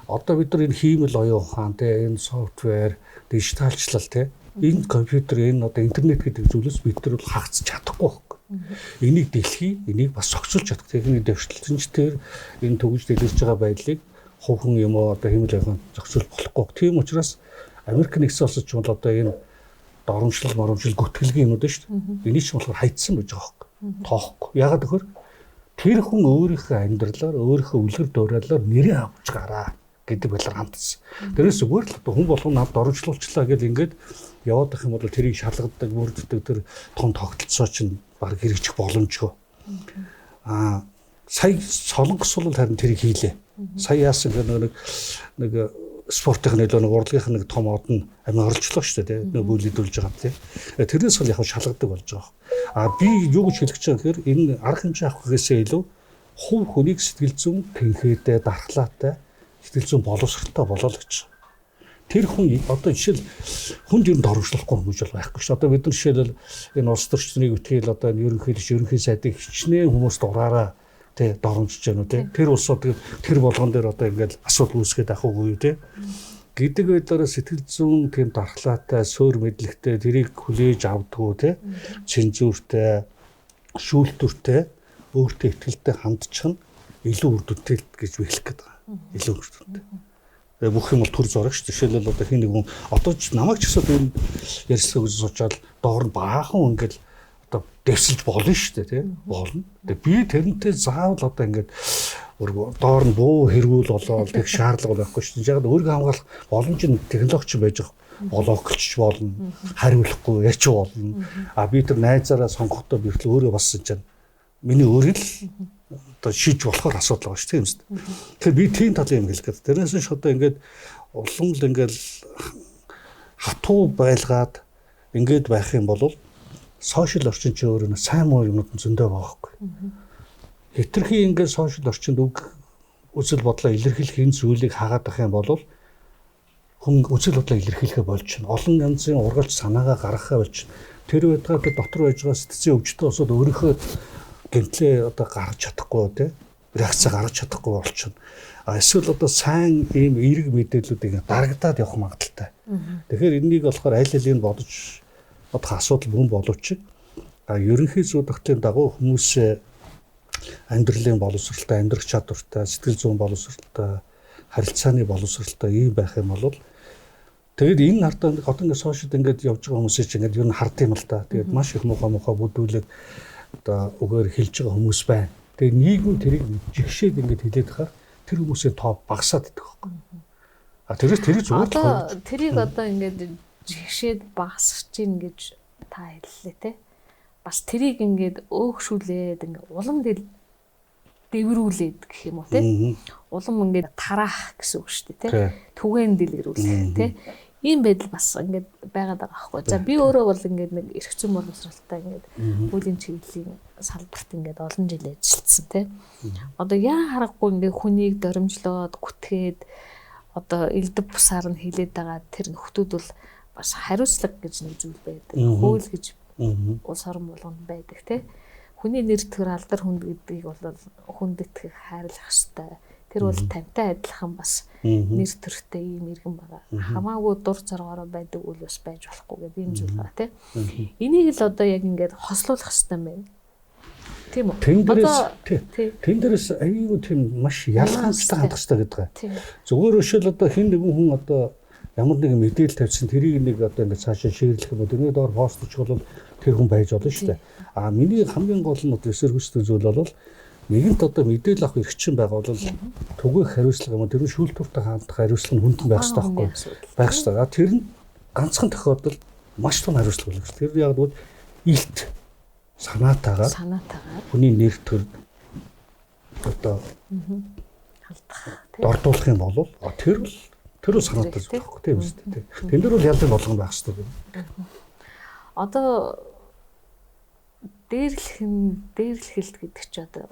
B: одоо бид нар энэ хиймэл оюун ухаан тий энэ софтвер дижиталчлал тий энэ компьютер энэ одоо интернет гэдэг зүйлээс бид нар бол хагацж чадахгүй байхгүй. Энийг дэлхий энийг бас зохицуулж чадах техникийн дэвшлэлцэнчдэр энэ төгөж дэлгэрч байгаа байдлыг хувхан юм уу одоо хиймэл оюун зохицуул болохгүй. Тийм учраас Америк нэгдсэн улсад ч бол одоо энэ доромжлол гүтгэлгийн юмуд шүү дээ. Энийг ч болохоор хайцсан байж байгаа байхгүй. Тоохгүй. Ягаад гэхээр тэр хүн өөрийнхөө амьдралаар өөрийнхөө үлгэр дуурайлаар нэрээ авч гараа гэдэг байлаар хандсан. Тэрээс зүгээр л хүн болгон над доромжлуулчлаа гэж ингээд яваад их юм бол тэрийг шалгадаг, мөрддөг тэр том тогтолцоо чинь баг хэрэгжих боломжгүй. Сая Солонгос бол харин тэрийг хийлээ. Сая яасан нэг спортын нэг урлагийн нэг том од нь амин оролцлоо шүү дээ, нэг бүлэдүүлж байгаа тийм. Тэрнээс бол яг шалгадаг болж байгаа. Би юу гэж хэлэх гэж байгаа гэхээр энэ арга хэмжээ авах гэхээсээ илүү хувь хүнийг сэтгэл зүйн тэнхээтэй, дархлаатай, сэтгэл зүйн боловсралтай болоо л гэж. Тэр хүн одоо жишээл хүнд ер нь дөрвшлохгүй хүмүүс бол байхгүй ш. Одоо бид нар жишээлбэл энэ улс төрчныг үтгэл одоо ерөнхий сайдыг хичнээн хүмүүс дураараа тэ доромжж гэнэ үү тэ. Тэр улсууд тэр болгон дээр одоо ингээд асуудал үүсгээд ахуугүй юу тэ. Гэдэг байдлаараа сэтгэл зүйн тийм дархлаатай, суур мэдлэгтэй тэрийг хүлээж авдггүй тэ. Цензуртэй, шүүлтүртэй, өөртөө ихтэй хандчих нь илүү үр дүнтэй гэж хэлэх гээд байгаа. Илүү үр дүнтэй. Бүх юм бол төр зориг шүү. Жишээлбэл одоо хин нэг хүн одоо ч намайг ч гэсэн энэ ярьслага гэж суучаад доор нь баахан ингээд одоо дэвсэлж болно шүү дээ тийм болно. Тэгээ би тэрнтэй заавал одоо ингээд доор нь буу хэрүүл болоо тэг шаардлага байхгүй шүү. Яг өөрийгөө хамгаалах боломж нь технологич байж байгаа. Блоклч болно, хариулахгүй яч болно. Би тэр найзаараа сонгохдоо би өөрөө бассан чинь миний өөрөө л одоо шийдж болохоор асуудал байгаа шүү тийм үст. Тэгэхээр би тийм талын юм хэлэх гээд. Тэрнээс нь одоо ингээд улам л ингээд хатуу байлгаад ингээд байх юм бол сошиал орчин чинь өөрөө сайн муу юмнууд зөндөө байгаа байхгүй. Хэтэрхий ингээд сошиал орчинд үзэл бодлоо илэрхийлэх энэ зүйлийг хагаад ах юм бол хүн үзэл бодлоо илэрхийлэхэ болж байна. Олон янзын ургалж санаагаа гаргахаа болж байна. Тэр байтгаад дотор байж байгаа сэтгцийн өвчтөд усууд өөрийнхөө гэмтлээ одоо гаргаж чадахгүй тий реакц гаргаж чадахгүй болчихно. Эсвэл одоо сайн ийм эерэг мэдээллүүдийг дарагдаад явах магадaltaй. Тэгэхээр энэнийг болохоор аль алийг бодож бодох асуудал мөн боловч ерөнхий зүй тогтолцооны дагуу хүмүүсээ амьдралын боловсралтай, амьдрах чадвартай, сэтгэл зүйн боловсралтай, харилцааны боловсралтай ийм байх юм бол тэгээд энэ хартаа одоо ингээд сошиалд ингээд явж байгаа хүмүүсээ чинь ингээд юу н хард юм л да. Тэгээд маш их муухай бүдүүлэг одоо өгөөр хэлж байгаа хүмүүс байна. Тэгээ нийгэм тэрийг жигшээд ингээд хэлээд байхаар тэр хүмүүсийн тоо багасаад идэх байхгүй. Тэрээс тэрийг зүгээр
A: одоо тэрийг одоо ингээд жигшээд багасч гин гэж та хэллээ те. Бас тэрийг ингээд өөгшүүлээд ингээд улам дэврүүлээд гэх юм уу те. Улам ингээд тараах гэсэн үг шүү дээ те. Түгээн дэлгэрүүлэх те. Ийм байдал бас ингээд байгаад байгаа байхгүй. За би өөрөө бол ингээд нэг эрх зүйн боловсралтай ингээд хуулийн чиглэлийн салбарт ингээд олон жил ажилласан тий. Одоо яа харахгүй ингээд хүнийг доромжлоод гүтгээд одоо элдв бусаар нь хилээд байгаа тэр нөхдүүд бол бас хариуцлага гэж нэг зүйл байдаг. Хууль гэж улс орон болгонд байдаг тий. Хүний нэр төр алдар хүнд гэдгийг бол хүндэтгэх хайрлах ёстой. Тэр бол тавтай адилхан бас нэр төрхтэй ийм иргэн байгаа. Хамаагүй дур зоргоороо байдаг үл бас байж болохгүй гэдэг юм зүйл байгаа тийм. Энийг л одоо яг ингээд хослуулах хэрэгтэй юм байна. Тийм үү? Тэн дээрээс аюу тийм маш ялгаантай хандах хэрэгтэй гэдэг. Зүгээр өшөөл одоо хэн нэгэн хүн одоо ямар нэгэн мэдээлэл тавьсан тэрийг нэг одоо ингээд цаашаа шеэрлэх юм бол тэрний доор постч бол тэр хүн байж болно шүү дээ. Миний хамгийн гол нь эсэргүүцдэг зүйл бол нэгэнт одоо мэдээлэл авах эрх чинь байгаа бол түгээх хариуцлага юм. Тэр нь шүүлтүүртэй хандах хариуцлага нь хүнд байх хэрэгтэй байхгүй байх хэрэгтэй. Тэр нь ганцхан тохиолдолд маш том хариуцлага болох. Тэр яг бол илт санаатаагаар хүний нэр төр одоо халдах дордуулах юм бол тэр бол санаатай зүйл байхгүй тийм үстэй. Тэн дээр бол ялын болгон байх хэрэгтэй. Одоо дээрлэхэлт гэдэг чи одоо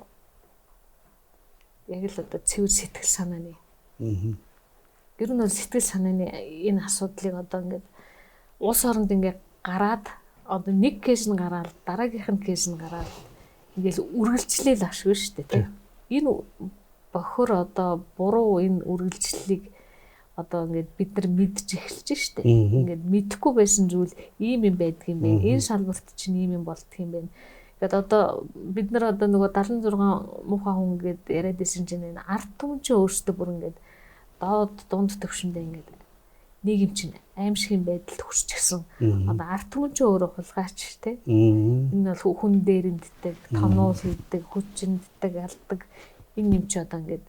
A: яг л одоо цэвэр сэтгэл санааны. Гэр нь бол сэтгэл санааны энэ асуудлыг одоо ингээд улс оронд ингээд гараад одоо нэг кейс нь гараад дараагийнх нь кейс нь гараад ингээд үргэлжлээл авшгүй шүү дээ тийм. Энэ бохор одоо буруу энэ үргэлжлэлийг одоо ингээд бид нар мэдж эхэлж штэ. Ингээд мэдэхгүй байсан зүйл ийм юм байдг юм бэ. Энэ шалгалт чинь ийм юм болдг юм бэ. Ингээд одоо бид нар одоо нөгөө 76 муухай хүн гээд яриад байсан чинь энэ ард түмэн чинь өөрсдөө бүр ингээд доод дунд төвшөндөө ингээд нийгэм чинь аимшигын байдалд хүрчихсэн. Одоо ард түмэн ч өөрөө хулгайч те. Энэ бол хүн дээрэмддэг, тоноо хийдэг, хүчинддэг, алдаг энэ юм чи одоо ингээд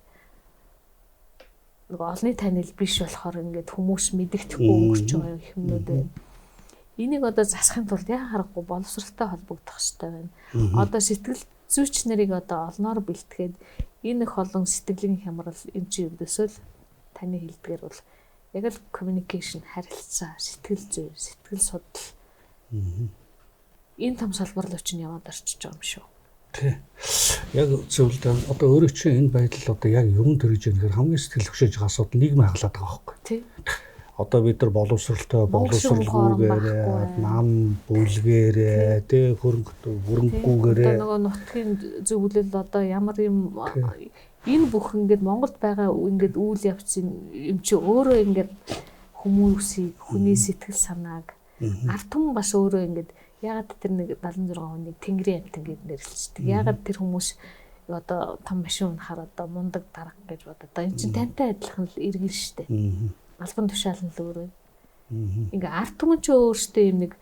A: нэг олонний танил биш болохоор ингээд хүмүүс мэдэгдэхгүй өнгөрч байгаа юмнууд байна. Энийг одоо засахын тулд яа харахгүй боловсралтай холбогдох хэрэгтэй байна. Одоо сэтгэл зүйч нарыг одоо олноор бэлтгээд энэ их олон сэтгэлийн хямрал энэ чинь өвдөсөл таны хэлдгээр бол яг л communication харилцаа, сэтгэл зүй, сэтгэл судлал. Энэ том салбар руу чинь яваад орчиж байгаа юм шүү.
B: Тий. Яг зөвлөд одоо өөрөө чинь энэ байдал одоо яг юм төрөж яагаар хамгийн сэтгэл хөшөөж байгаа асуудал нийгэм хаглаад байгаа байхгүй.
A: Тий.
B: Одоо бид нар боловсралтай боловсралгүйгээр нам бүлгээрээ тий хөрөнгөгүйгээр
A: одоо нөгөө нутгийн зөвлөл одоо ямар юм энэ бүх ингээд Монголд байгаа ингээд үйл явц юм чи өөрөө ингээд хүмүүсийг хүний сэтгэл санааг ард түмэн бас өөрөө ингээд ягаад тэр нэг 76 хүнийг тэнгэрийн амт ингээд нэрлэлцдэг. Ягаад тэр хүмүүс одоо том машин унахаар одоо мундаг дарга гэж бодоо. Одоо эн чинь тантай адилхан л иргэн штэ. Албан тушаал нь л өөрөө. Ингээ ард түмэн ч өөртөө юм нэг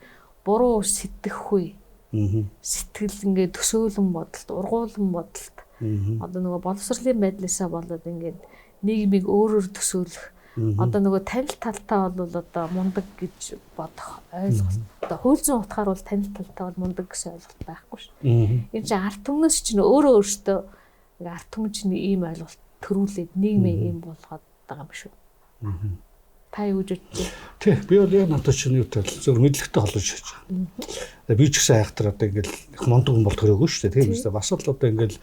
A: буруу сэтгэхгүй. Сэтгэл ингээ төсөөлөн бодолт, ургуулсан бодолт. Одоо нөгөө боловсролын байдлаасаа болоод ингээ нийгмийг өөрөөр төсөөлөх. Одоо нөгөө танил талтай бол одоо мундаг гэж бодох ойлголт. Одоо хууль зүйн утгаар бол танил талтай бол мундаг гэсэн ойлголт байхгүй шүү. Энэ чинь ард түмнээс чинь өөрөө өөртөө ингээ ард түмэн чинь ийм ойлголт төрүүлээд нийгмээ ийм болгоод байгаа юм шүү. Та юу гэж бодчих вэ?
B: Тий, би бол яг надад чинь юу тал зөв мэдлэгтэй холбож шиж байгаа. Би ч гэсэн айхтар одоо ингээл их мондог хүн болтгороогүй шүү дээ. Тийм үстэй. Бас л одоо ингээл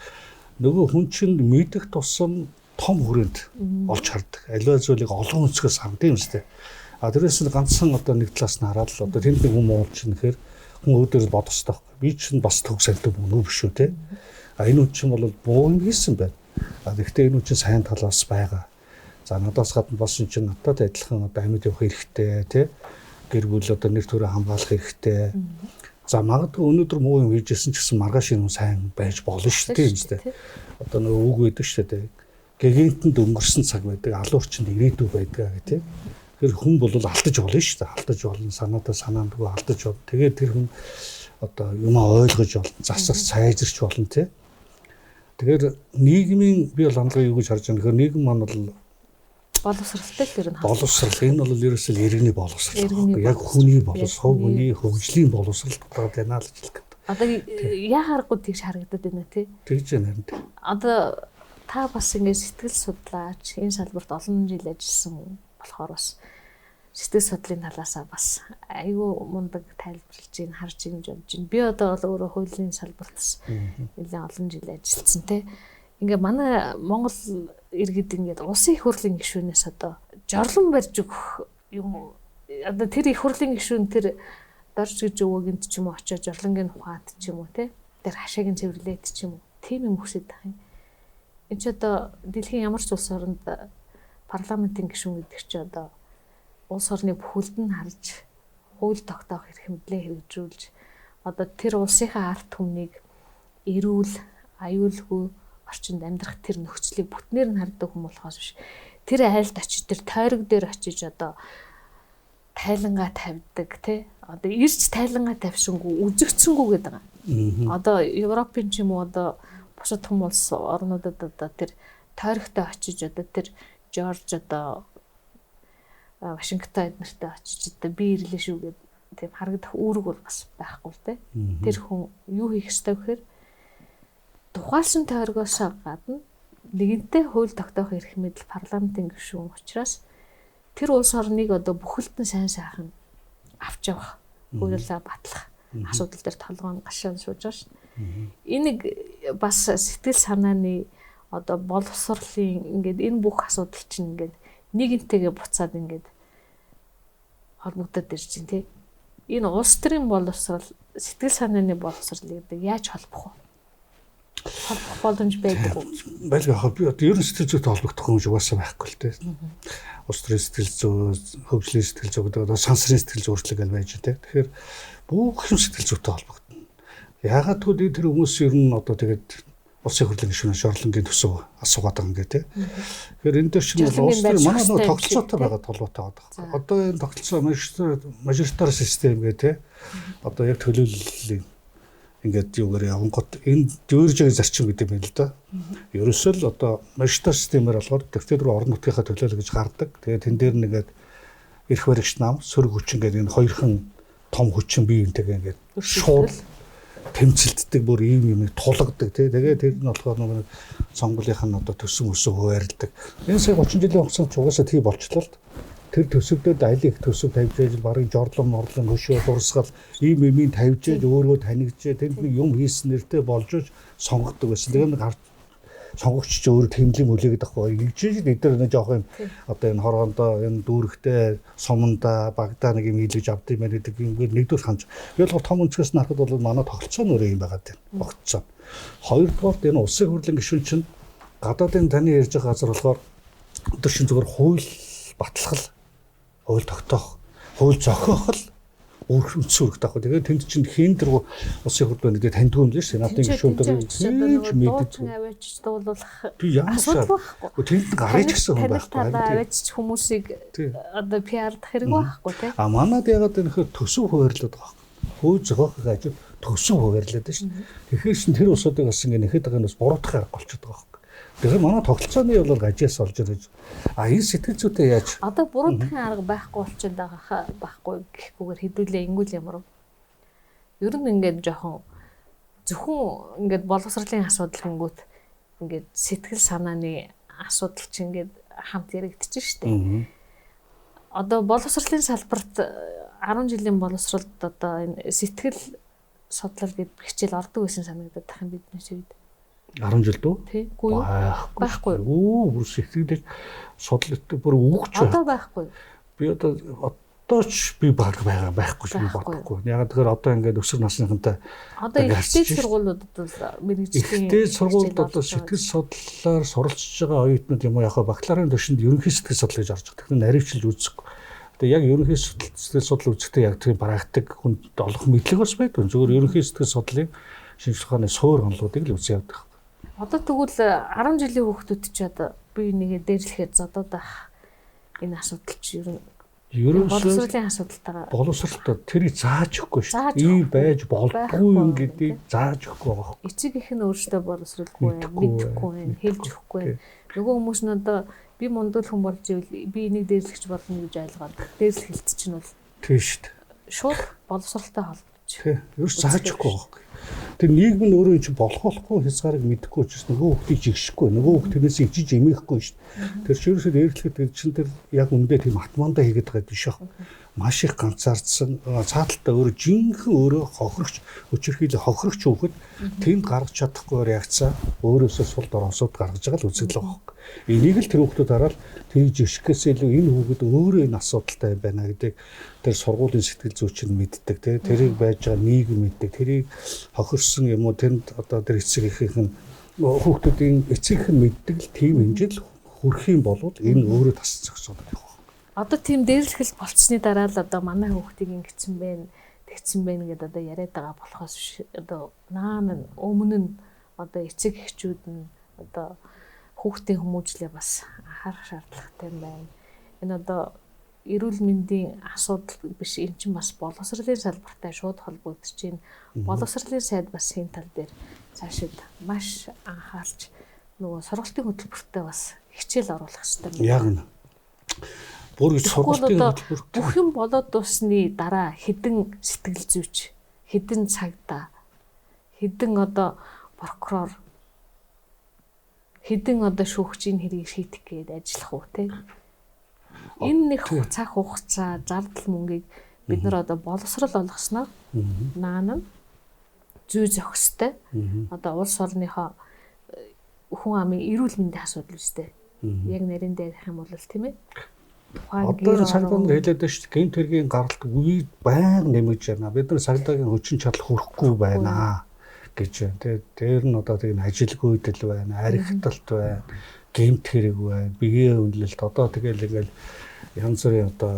B: нөгөө хүн чинь мэдэх тусам том хүрээнд олж хардаг. Аливаа зүйлийг олон өнцгөөс хардаг юм үстэй. А тэрээс нь ганцхан одоо нэг талаас нь хараад л одоо тэнд нэг юм уулч нэхэр хүн өөдөөс бодох хэрэгтэй байхгүй. Би чинь бас төг сантай мөн үү биш үү те. А энэ хүн чинь бол буу юм хийсэн байна. А гэхдээ энэ хүн чинь сайн талаас байгаа. За надаас гадна бас энэ чинь надад адилхан одоо амьд явах хэрэгтэй тий гэр бүл одоо нэр төрөө хамгаалах хэрэгтэй. За магадгүй өнөөдөр муу юм хийжсэн ч гэсэн маргааш юм сайн байж болно шүү дээ юм дээ. Одоо нөгөө үг байдаг шүү дээ. Гэгэнтэнд өнгөрсөн цаг байдаг, алуурчинд ирээдүй байдаг гэх тий. Тэр хүн бол алдаж болно шүү дээ. Алдаж болно, санаатаа санаандгүй алдаж болно. Тэгээд тэр хүн одоо юм ойлгож болно, засах сайжирч болно тий. Тэгэхээр нийгмийн би бол хандлагыг юу гэж харж байгаа нөхөр нийгэм маань бол
A: боловсралтай тэр нь
B: боловсрал энэ бол ерөөсөө иргэний боловсрал. Яг хүний боловсрал, хүний хөгжлийн боловсрал гэдэг байна л гэж хэлдэг.
A: Одоо яа харахгүй тэгш харагдаад байна тий.
B: Тэгж байна харин.
A: Одоо та бас ингэ сэтгэл судлаач энэ салбарт олон жил ажилласан болохоор бас сэтгэл судлалын талаасаа бас айгүй мундаг тайлбарлаж ийн харж ийн гэж бодож байна. Би одоо бол өөрөө хуулийн салбарт нэлээд олон жил ажилласан тий. Ингээ манай Монгол иргэд ингээд улсын их хурлын гишүүнээс одоо жорлон барьж өгөх юм одоо тэр их хурлын гишүүн тэр дорж гэж өвөгөнд ч юм уу очиж жорлонгийн ухаанд ч юм уу те тэр хашааг нь цэвэрлээд ч юм уу тийм юм хүсэж байгаа юм. Энд ч одоо дэлхийн ямар ч улс оронд парламентын гишүүн гэдэг чи одоо улс орны бүхэлд нь харж хууль тогтоох эрх мэдлээ хэрэгжүүлж одоо тэр улсынхаа ард түмнийг эрүүл аюулгүй орчинд амьдрах тэр нөхцөлийг бүтнээр нь хардаг хүн болохоос биш. Тэр айлд очиж тэр тойрог дээр очиж одоо тайлангаа тавьдаг тий. Одоо ирж тайлангаа тавьшингүй үзэгцсэнгүү гэдэг байгаа. Одоо Европын ч юм уу одоо бусад том улс орнуудад одоо тэр тойрогтой очиж одоо тэр Жорж одоо Вашингтон эднэртэй очиж одоо би ирлээ шүү гэдэг тийм харагдах үүрэг бол бас байхгүй л тий. Тэр хүн юу хийх ёстой вэхээр тухайлсан тойрогоос гадна нэгэнтээ хууль тогтоох эрх мэдэл парламентын гишүүн учраас тэр улс орныг одоо бүхэлд нь сайн сайхан авч явах, хуулиулаа батлах асуудал дээр толгойн гашаан сууж байгаа шүү дээ. Энийг бас сэтгэл санааны одоо боловсролын ингээд энэ бүх асуудал чинь ингээд нэгэнтэйгээ буцаад ингээд холбогдоод ирж байна тий. Энэ улс төрийн боловсрол, сэтгэл санааны боловсрол гэдэг яаж холбох вэ? Холбох боломж байдаг уу?
B: Байлгүй хаа би одоо ерөн сэтгэл зүйтэй холбогдох юм шиг угаасаа байхгүй л дээ. Улс төрийн сэтгэл зүй, хөгжлийн сэтгэл зүй гэдэг одоо сансрын сэтгэл зүйчлэг гэж байж дээ. Тэгэхээр бүх юм сэтгэл зүйтэй холбогдно. Яагаад гэвэл тэр хүмүүс ер нь одоо тэгээд улсын хурлын гишүүнээс орлонгийн төсөв асуугаад байгаа юм гээ тий. Тэгэхээр энэ дээр чинь улс төр манай нөгөө тогтолцоотой байгаа толгойтой байгаа. Одоо энэ тогтолцоо мажоритар систем гээ тий. Одоо яг төлөөллийн ингээд юугаар явангот энэ дүүржээ зарчим гэдэг юм л да. Ерөөсөө л одоо мажоритар системээр болохоор дэвтэр рүү орон нутгийнхаа төлөөлөл гэж гардаг. Тэгээд тэн дээр нэгээд эрх баригч нам, сөрөг хүчин гэдэг энэ хоёрхан том хүчин бие биентэйгээ ингээд шууд тэмцэлддэг бүр ийм юм тулгадаг тий. Тэгээд тэр нь болохоор нэг сонгуулийнх нь одоо төсөн өсөө хуваарлдаг. Энэ сая 30 жилийн хугацаанд угаасаа тий болчлоо л. Тэр төсөвдөд айлын их төсөв тавьж яаж барыг жорлон морлон хөшөө дурсгал ийм юмыг тавьж яаж өөрөө танигдж тэнд нэг юм хийсэн нэртэй болж сонгодог байсан. Тэгээ нэг сонгогч ч өөрөө тэмлэг үлээгээд байхгүй. Игжээж бид нар нэг жоох юм одоо энэ хоргондоо энэ дүүрэгтэй суманда багдаа нэг юм хийлгэж авд юм байна гэдэг ингээд нэгдүгээр ханж. Тэгэл том өнцгөөс нарахад бол манай тогтолцоо нь өөрөө юм байгаа тийм. Тогтолцоо. Хоёрдугаар энэ улсын хурлын гишүүн чинь гадаадын таны ярьж байгаа газар болохоор өдөр шин зүгээр хууль батлах хууль тогтоох, хууль зохиох л үндсэн үүрэгтэй байхгүй. Тэгээд тэнд чинь хийн дэргүү улсын хурд байна гэдэг таньдгүй юм л шүү. Сенатын гишүүнтэй хийж мэддэг.
A: Аваач дуулуулах.
B: Би яашаа. Тэнд гарч гисэн хүн байхгүй.
A: Аваач хүмүүсийг одоо PR-дах хэрэг байхгүй тий.
B: А манад ягаад энэ төсөв хуваарлаад байгаа байхгүй. Хууль зохиохыг ажил төсөв хуваарлаад шүү. Тэгэхээр шин тэр усуудыг бас ингэ нэхэд байгаа нь бас буруутгах арга болчиход байгаа байхгүй. Тэгэхээр манай тогтолцооны бол гажаас олж ирж энэ сэтгэл зүйтэй яаж
A: одоо буруутгахын арга байхгүй болчиход байгаа байхгүй гэхгүйгээр хэдүүлээ ингүүл ямар вэ? Ер нь ингээд жоохон зөвхөн ингээд боловсролын асуудал гингүүт ингээд сэтгэл санааны асуудал чинь ингээд хамт яригдчихэж штэ. Одоо боловсролын салбарт 10 жилийн боловсролд одоо энэ сэтгэл судлал гэдэг хичээл ордог байсан санагдаад тах юм бидний шивд.
B: 10 жил дөө?
A: Тийгүй юу? Байхгүй.
B: Бүр сэтгэлдээ судлалт бүр өгч
A: байна. Одоо байхгүй.
B: Би одоо ч би баг байхгүй ч бодохгүй. Яг тэгэхээр одоо ингээд өсвөр насныхантай
A: одоо ихтэй сургуулиудад бол мэрэгжлийн
B: ихтэй сургуульд одоо сэтгэл судлалаар суралцж байгаа оюутнууд юм уу яг бакалаврын төвшөнд ерөнхий сэтгэл судлал гэж орж байгаа. Тэгэхээр наривчлж үзэхгүй. Тэгээ яг ерөнхий сэтгэл судлал үзэхдээ яг тэр практик хүнд олох мэдлэг бас байдаг. Зөвхөн ерөнхий сэтгэл судлалын шинжилгээ ухааны суур онолуудыг л үзье явдаг.
A: Одоо тэгвэл 10 жилийн хүүхдүүд ч одоо бие нэгэ дээрлэхэд зодоод байх энэ асуудал чи ер нь боловсролын асуудалтайгаа
B: боловсролтой тэрийг зааж өгөхгүй шүү. Ийм байж болдгүй юм гэдгийг зааж өгөхгүй байгаа.
A: Эцэг их нь өөртөө боловсролгүй мэдэхгүй хэлж өгөхгүй. Нөгөө хүмүүс нь одоо би мундал хүн болж ивэл би энийг дээрлэгч болно гэж ойлгоод дээрлэх хэлт чинь бол
B: тийм шүү.
A: Шууд боловсролтой холбож.
B: Тийм. Ер нь зааж өгөхгүй байгаа. Тэр нийгэм нь өөрөө чинь болох болохгүй хязгаарыг мэдэхгүй учраас нөгөө хүүхдийг жигшихгүй нөгөө хүүхд тэрнээс ичиж эмээхгүй шүү дээ. Тэр чирээсээ дээрлэхэд чинь тэр яг үндэ тийм автомандаа хийгээд байгаа биш аа. Маш их ганцаардсан цааталтаа өөрөө жинхэнэ өөрөө хохирогч өчирхийлө хохирогч хүүхэд тэнд гаргаж чадахгүй реакцаа өөрөөсөө сул доросууд гаргаж байгаа л үзэгдэл байгаа. Энийг л тэр хүүхдүүд хараад тэрийг жигшихээс илүү энэ хүүхэд өөрөө энэ асуудалтай байна гэдэг тэр сургуулийн сэтгэл зүйч нь мэддэг тий тэрийг байж байгаа нийгэм мэддэг тэрийг хохирсон юм уу тэнд одоо тэр эцэг эхийнх нь хүүхдүүдийн эцэг их нь мэддэг л тийм хэмжээл хүрэх юм бол энэ өөрөө тас зогсоод байх.
A: Одоо тийм дээрлэхэл болцсны дараа л одоо манай хүүхдийг ингэсэн бэ тэгсэн бэ гэдээ одоо яриад байгаа болохоос биш одоо наан өмнө нь одоо эцэг эхчүүд нь одоо хүүхдийн хүмүүжлээ бас анхаарах шаардлагатай юм байна. Энэ одоо эрүүл мэндийн асуудал биш эн чинь бас боловсролын салбартай шууд холбогдож байна. Боловсролын сайд бас энэ тал дээр цаашид маш анхаарч нөгөө сургалтын хөтөлбөртөө бас хичээл оруулах хэрэгтэй байна.
B: Яг нь бүр сургалтын хөтөлбөрт
A: бүх юм болоод дуусны дараа хэдэн сэтгэл зүйч, хэдэн цагдаа, хэдэн одоо прокурор, хэдэн одоо шүүгчийн хэрийг шийдэх гээд ажиллах уу те. Энэ нэг цаг хугацаа, зардал мөнгийг бид нар одоо боловсрол олгосноор наан зүй зохистой одоо улс орныхоо хүн амын эрүүл мэндийн асуудал үстэй. Яг нарийн дээр ярих юм бол тийм ээ.
B: Одоо цагдаа хэлээд байна шүү дээ. Гэмт хэргийн гаралт үе байнга нэмэж байна. Бид нар цагдаагийн хүчин чадал хүрхгүй байна гэж байна. Тэгээд дээр нь одоо тийм ажилгүйдэл байна, аригталт байна, гэмт хэрэг байна, биеийн үнэлэлт одоо тэгэл ингээл янз бүрийн одоо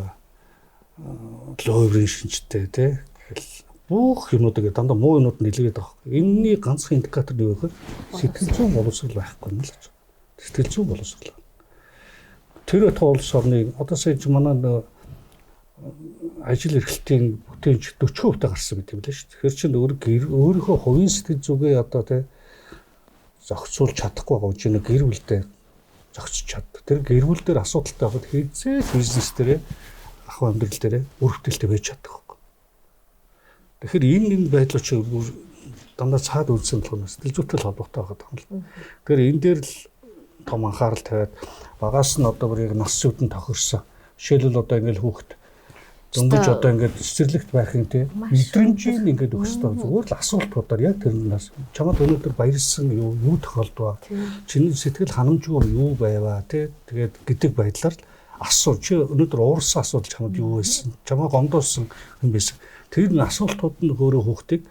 B: лойврын шинжтэй тий бүх юмнуудыг дандаа муу юмнууд нэлээд байгаа. Энэний ганцхан индикатор нь юу вэ гэхээр сэтгэл зүйн боловсрол байхгүй юм л гэж. Сэтгэл зүйн боловсрол. Тэр улс орны одоо сая манай ажил эрхлэлтийн бүтээнч 40% гарсан гэдэг юм лээ шүү. Тэгэхээр чинь өөрийнхөө хувийн сэтгэл зүгээ одоо тэ зохицуулж чадахгүй байгаа учраас гэр бүлдээ зохицож чаддаг. Тэр гэр бүл дээр асуудалтай байхад хэзээ бизнес дээрээ ахуй амьдрал дээрээ үр бүтээлтэй байж чаддаг байхгүй. Тэгэхээр энэ байдлууд чи дандаа цаад үлдсэн болохоос сэтгэл зүйтэй холбоотой байгаа юм л. Тэгэхээр энэ дээр л том анхаарал тавиад багаас нь одоо бүрийг нас зүудэнд тохирсон. Жишээлбэл одоо ингээл хүүхэд дөнгөж одоо ингээд цэцэрлэгт байх юм те мэдрэмжийг ингээд өгсдөө зүгээр л асуулт бодоор яг тэр нас чамд өнөөдөр баярлсан юу тохиолдваа чиний сэтгэл ханамжгүй юу байваа те тэгээд гэдэг байдлаар л асуу чи өнөөдөр уурсан асуудал чамд юу байсан чамаа гомдуулсан юм байсан тэр асуултууд нь өөрөө хүүхдийг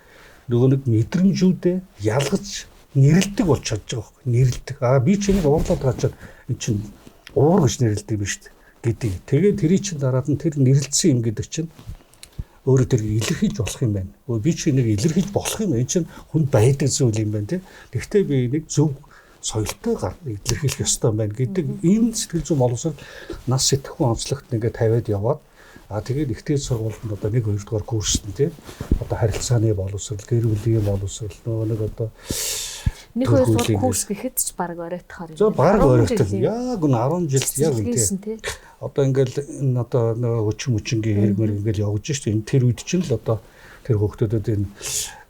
B: нөгөө нэг мэдрэмжүүдээ ялгаж нэрлдэг болж чадж байгаа байхгүй нэрлдэг би чинийг уурлаад гачаад эн чинь уур гэж нэрлдэг биш үү гэдэг. Тэгээд тэрий чинь дараад нь тэр нэрлэлсэн юм гэдэг чинь өөрөө тэр илэрхийлж болох юм байна. Би чи нэг илэрхийлж болох юм. Энэ чинь хүн байдаг зүйл юм байна тий. Тэгвэл би нэг зөв соёлтой илэрхийлэх ёстой байна гэдэг энэ сэтгэл зүйн боловсрол нас сэтгэхүйн онцлогт ингээд тавиад яваад тэгээд ихтэй сургуульд одоо 1-2 дугаар курст нь тий. Одоо харилцааны боловсрол, гэр бүлийн боловсрол нэг одоо
A: 1-2 дугаар курс гэхэд ч баг оройтохоор
B: юм. Баг оройтох. Яг нь 10 жил яг үнтэй. Одоо ингээл энэ одоо нөгөө өчмөчнгийн хэрмэр ингээл явж штэ энэ тэр үед чинь л одоо тэр хүүхдүүдэд энэ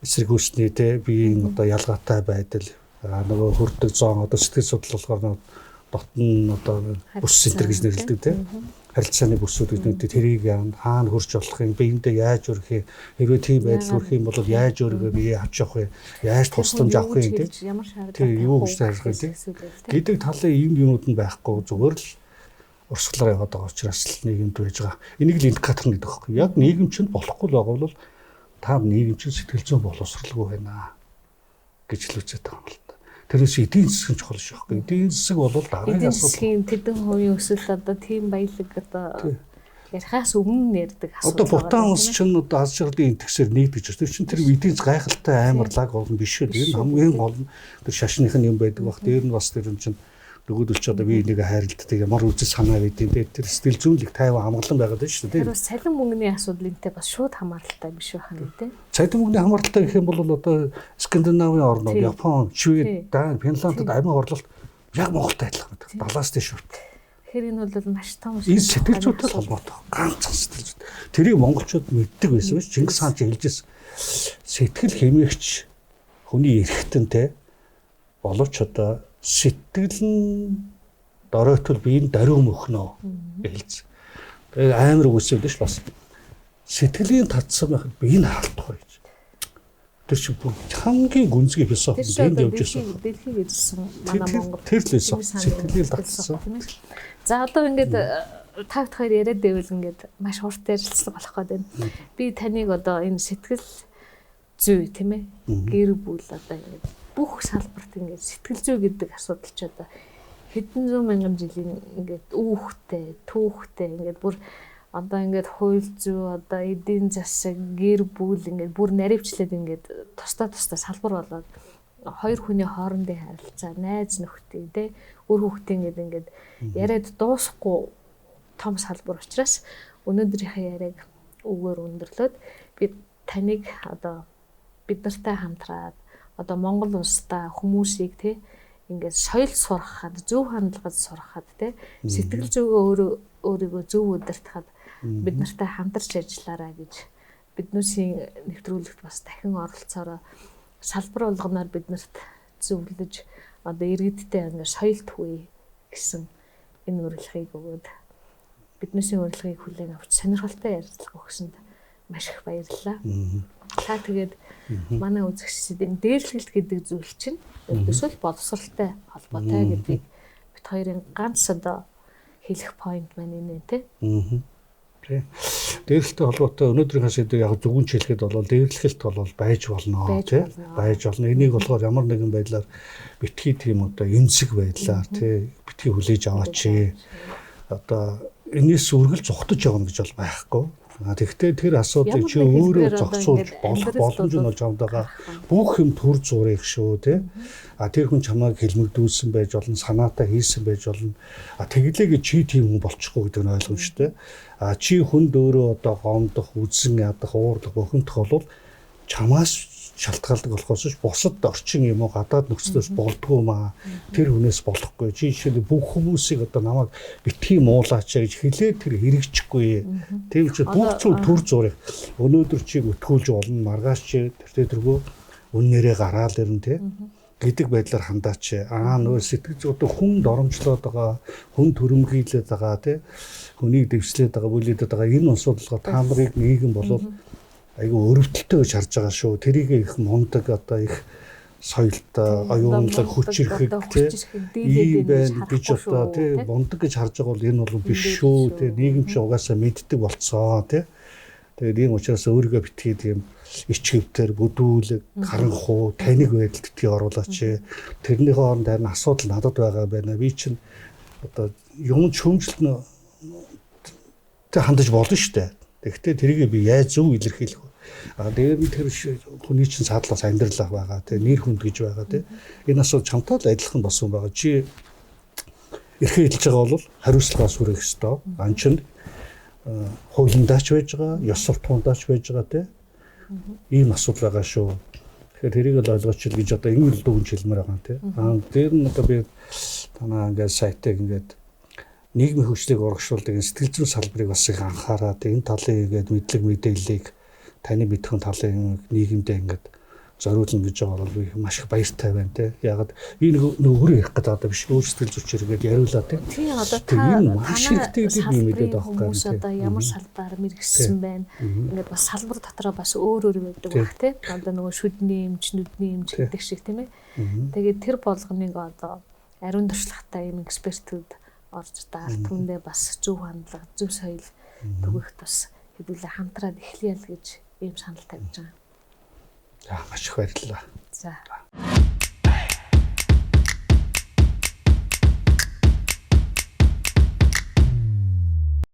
B: эсрэг үүсний те би энэ одоо ялгаатай байдал нөгөө хөрдөг зоон одоо сэтгэл судлал болохоор дотн одоо бүс центр гэж нэрлэдэг те харилцааны бүсүүд гэдэг тэрийг хаана хөрч болох юм биендээ яаж өрөх юм хэрвээ тийм байдал хүрэх юм бол яаж өөрийгөө бие авч явах вэ яаж тусламж авах юм те тэр юу гэж тайлбарлах юм гэдэг талын ийм юмуд нь байхгүй зүгээр л урсгалаар яваад байгаа учраас л нийгэмд байж байгаа. Энийг л индикатор гэдэг байхгүй. Яг нийгэм чинь болохгүй л байгаа бол та нийгэм чинь сэтгэл зүйн боловсралгүй байна гэж л үзээд байгаа юм л та. Тэрээс эдийн засгийн чухал шүү байхгүй. Эдийн засаг бол дараагийн асуудал.
A: Эдийн засгийн тэдэн хувийн өсөлт одоо тийм баялаг одоо ярихаас өмнө ярьдаг асуудал.
B: Одоо Бутан улс чинь одоо аз жаргалын индексээр нэгдэж байна. Тэр чинь тэр эдийн засаг гайхалтай амар лаг болно биш үү? Тэр хамгийн гол нь тэр шашных нь юм байдаг бах. Дээр нь бас тэр юм чинь нөгөөдөл ч одоо би нэг хайрлтдаг ямар үзэл санаа байдیں۔ Тэр сэтгэл зүйнлэг тайван хамглан байгаад байна шүү дээ.
A: Тэр бас цалин мөнгөний асуудалтай бас шууд хамааралтай биш байх нь тийм.
B: Цалин мөнгөний хамааралтай гэх юм бол одоо Скандинавын орнууд, Япон, Швед, Дани, Финландд амин орлолт яг Монголтой адилхан байдаг. 70-аас дээш шүү.
A: Тэгэхээр энэ бол маш том
B: энэ сэтгэл зүйтэй холбоотой. Ганцхан сэтгэл зүйтэй. Тэрийг монголчууд мэддэг байсан биш. Чингис хаан ч хэлжсэн. Сэтгэл хэмээгч хүний эрхтэнтэй боловч одоо сэтгэл нь доройтвол биеийн даруй мөхнөө хэлж. Тэгээ амар үгүйсэв дэш бас. Сэтгэлийн татсан байхад бие нь хаалтах байж. Тэр чинь хамгийн гүнзгий философи энд явж байсан.
A: Дэлхийг эзэлсэн манай Монгол.
B: Тэр л байсан. Сэтгэлийн татсан.
A: За одоо ингээд та хоёр яриад байвал ингээд маш урт ярилцлага болох гэдэг. Би таныг одоо энэ сэтгэл зүй тийм ээ гэр бүл одоо ингээд бүх салбарт ингээд сэтгэл зүй гэдэг асуудал ч одоо хэдэн зуун мянган жилийн ингээд үүхтэй, түүхтэй ингээд бүр одоо ингээд хууль зүй одоо эдийн засаг гэр бүл ингээд бүр наривчлаад ингээд тусдаа салбар болоод хоёр хүний хоорондын харилцаа, найз нөхдөд те өөр хүүхдийн ингээд яриад дуусахгүй том салбар учраас өнөөдрийнхээ яриаг өгөөр өндөрлөөд би таныг одоо бид нартай хамтраад одоо Монгол улстай хүмүүсийг те ингээд соёл сургахад, зөв хандлагад сургахад те сэтгэл зүйгөө өөрийгөө зөв удирдахад бид нартай хамтарч ажиллаарай гэж биднүүсийн нэвтрүүлэгт бас дахин оролцоороо салбар болгоноор биднэрт зөвлөж одоо иргэдтэй ингээд соёлт хүй гэсэн энэ урилгыг өгөөд биднүүсийн урилгыг хүлээн авч сонирхолтой ярилцлага өгсөнд маш их баярлалаа. Та тэгээд манай үзэгчдийн дээрлэлт гэдэг зүйл чинь өсвөл боловсралтай холбоотой гэдгийг бид хоёрын ганц одоо хэлэх point маань энэ тий.
B: Дээрлэлтэй холбоотой өнөөдрийнхээ сэдвийг яг зөвгүн хэлэхэд бол дээрлэлт бол байж болно тий. Байж болно. Энийг болохоор ямар нэгэн байдлаар битгий тийм одоо эмзэг байдлаар тий битгий хүлээж аваач. Одоо энэс үргэлж зугтаж явна гэж бол байхгүй. Тэгэхдээ тэр асуудлыг чи өөрөө зохицуулж болох боломж нь болж байгаа. Бүх юм төр зураг шүү те. Тэр хүн чамайг хэлмэгдүүлсэн байж болно, санаатаа хийсэн байж болно. Тэглээгээ чи тийм хүн болчихгүй гэдэг нь ойлгомжтой. Чи хүнд өөрөө одоо гомдох, үзэн ядах, уурлах, бохимдох бол чамаас шалтгаалдаг болохоос бусад орчин юм уу гадаад нөхцлөөс болдгоо маа тэр хүнээс болохгүй чи жишээ нь бүх хүмүүсийг одоо намайг битгий муулаач гэж хэлээд тэр хэрэгжихгүй тийм ч бүх зүйл төр зураг өнөөдөр чиг өтгүүлж болно маргааш чи тэртэргөө үннээрээ гараал ирнэ те гэдэг байдлаар хандаач нөө сэтгэл зүйн одоо хүн доромжлоод байгаа хүн төрөмгийлээд байгаа те хүнийг дэвшлээд байгаа бүлээдэд байгаа энэ асуудалгаа та нарыг нийгэм болов айгүй өрөвдөлтөө гэж харж байгаа шүү. Тэрийг их мундаг одоо их соёлтой, оюунлаг хүч ирэхэд ийм байна гэж одоо тий мундаг гэж харж байгаа бол энэ бол биш шүү. Тий нийгэм ч угаасаа мэддэг болцоо тий. Тэгээд ийм учраас өөрийгөө битгий тийм ичгэвтэр, бүдүүлэг, харанхуу, таних байдалд битгий оруулаач. Тэрнийхээ хооронд харин асуудал надад байгаа байна. Би чинь одоо юм шүүмжлэн тэ хандаж болно шүү дээ. Тэгэхдээ тэрийг би яаж зөв илэрхийлэх вэ? Дээр нь тэр хүний чинь садлаас амьдрал байгаа тийм нэр хүнд гэж байгаа тийм энэ асуудал чамтай л адилхан болсон байгаа чи эрхээ хэлж байгаа бол хариуцлагаас хүрэх ёстой анчинд хуулиндаач байж байгаа ёс суртахуундаач байж байгаа тийм ийм асуудал байгаа шүү тэгэхээр тэрийг л ойлгооч л гэж одоо энэ л дүгнж хэлмээр байгаа тийм дээр нь одоо би танаа ингээд сайтыг ингээд нийгмийн хөгжлийг урагшуулдаг сэтгэл зүйн салбарыг бас их анхаараад энэ талын ингээд мэдлэг мэдээллийг таны мэдхэн талын нийгэмдээ ингээд зориулна гэж байгаа бол би маш их баяртай байна те. Ягаад би нөгөө ярих гэдэг одоо биш өөрсдөл зүчээр ингээд яриулаа те.
A: Тийм одоо та маш хэрэгтэй юм мэдээд байгаа хүмүүс одоо ямар салбараар мэргэжсэн байна. Ингээд бас салбар дотроо бас өөр байдаг баг те. Одоо нөгөө шүдний эмч, нүдний эмч гэдэг шиг тийм ээ. Тэгээд тэр болгоныг одоо ариун туршлагатай юм экспертүүд орж ард түмэндээ бас зөв хандлага, зөв соёл түгэх тус хэдүүлээ хамтраад эхлэе л гэж ийм санал тавьж байгаа.
B: За маш их баярлалаа.
A: За.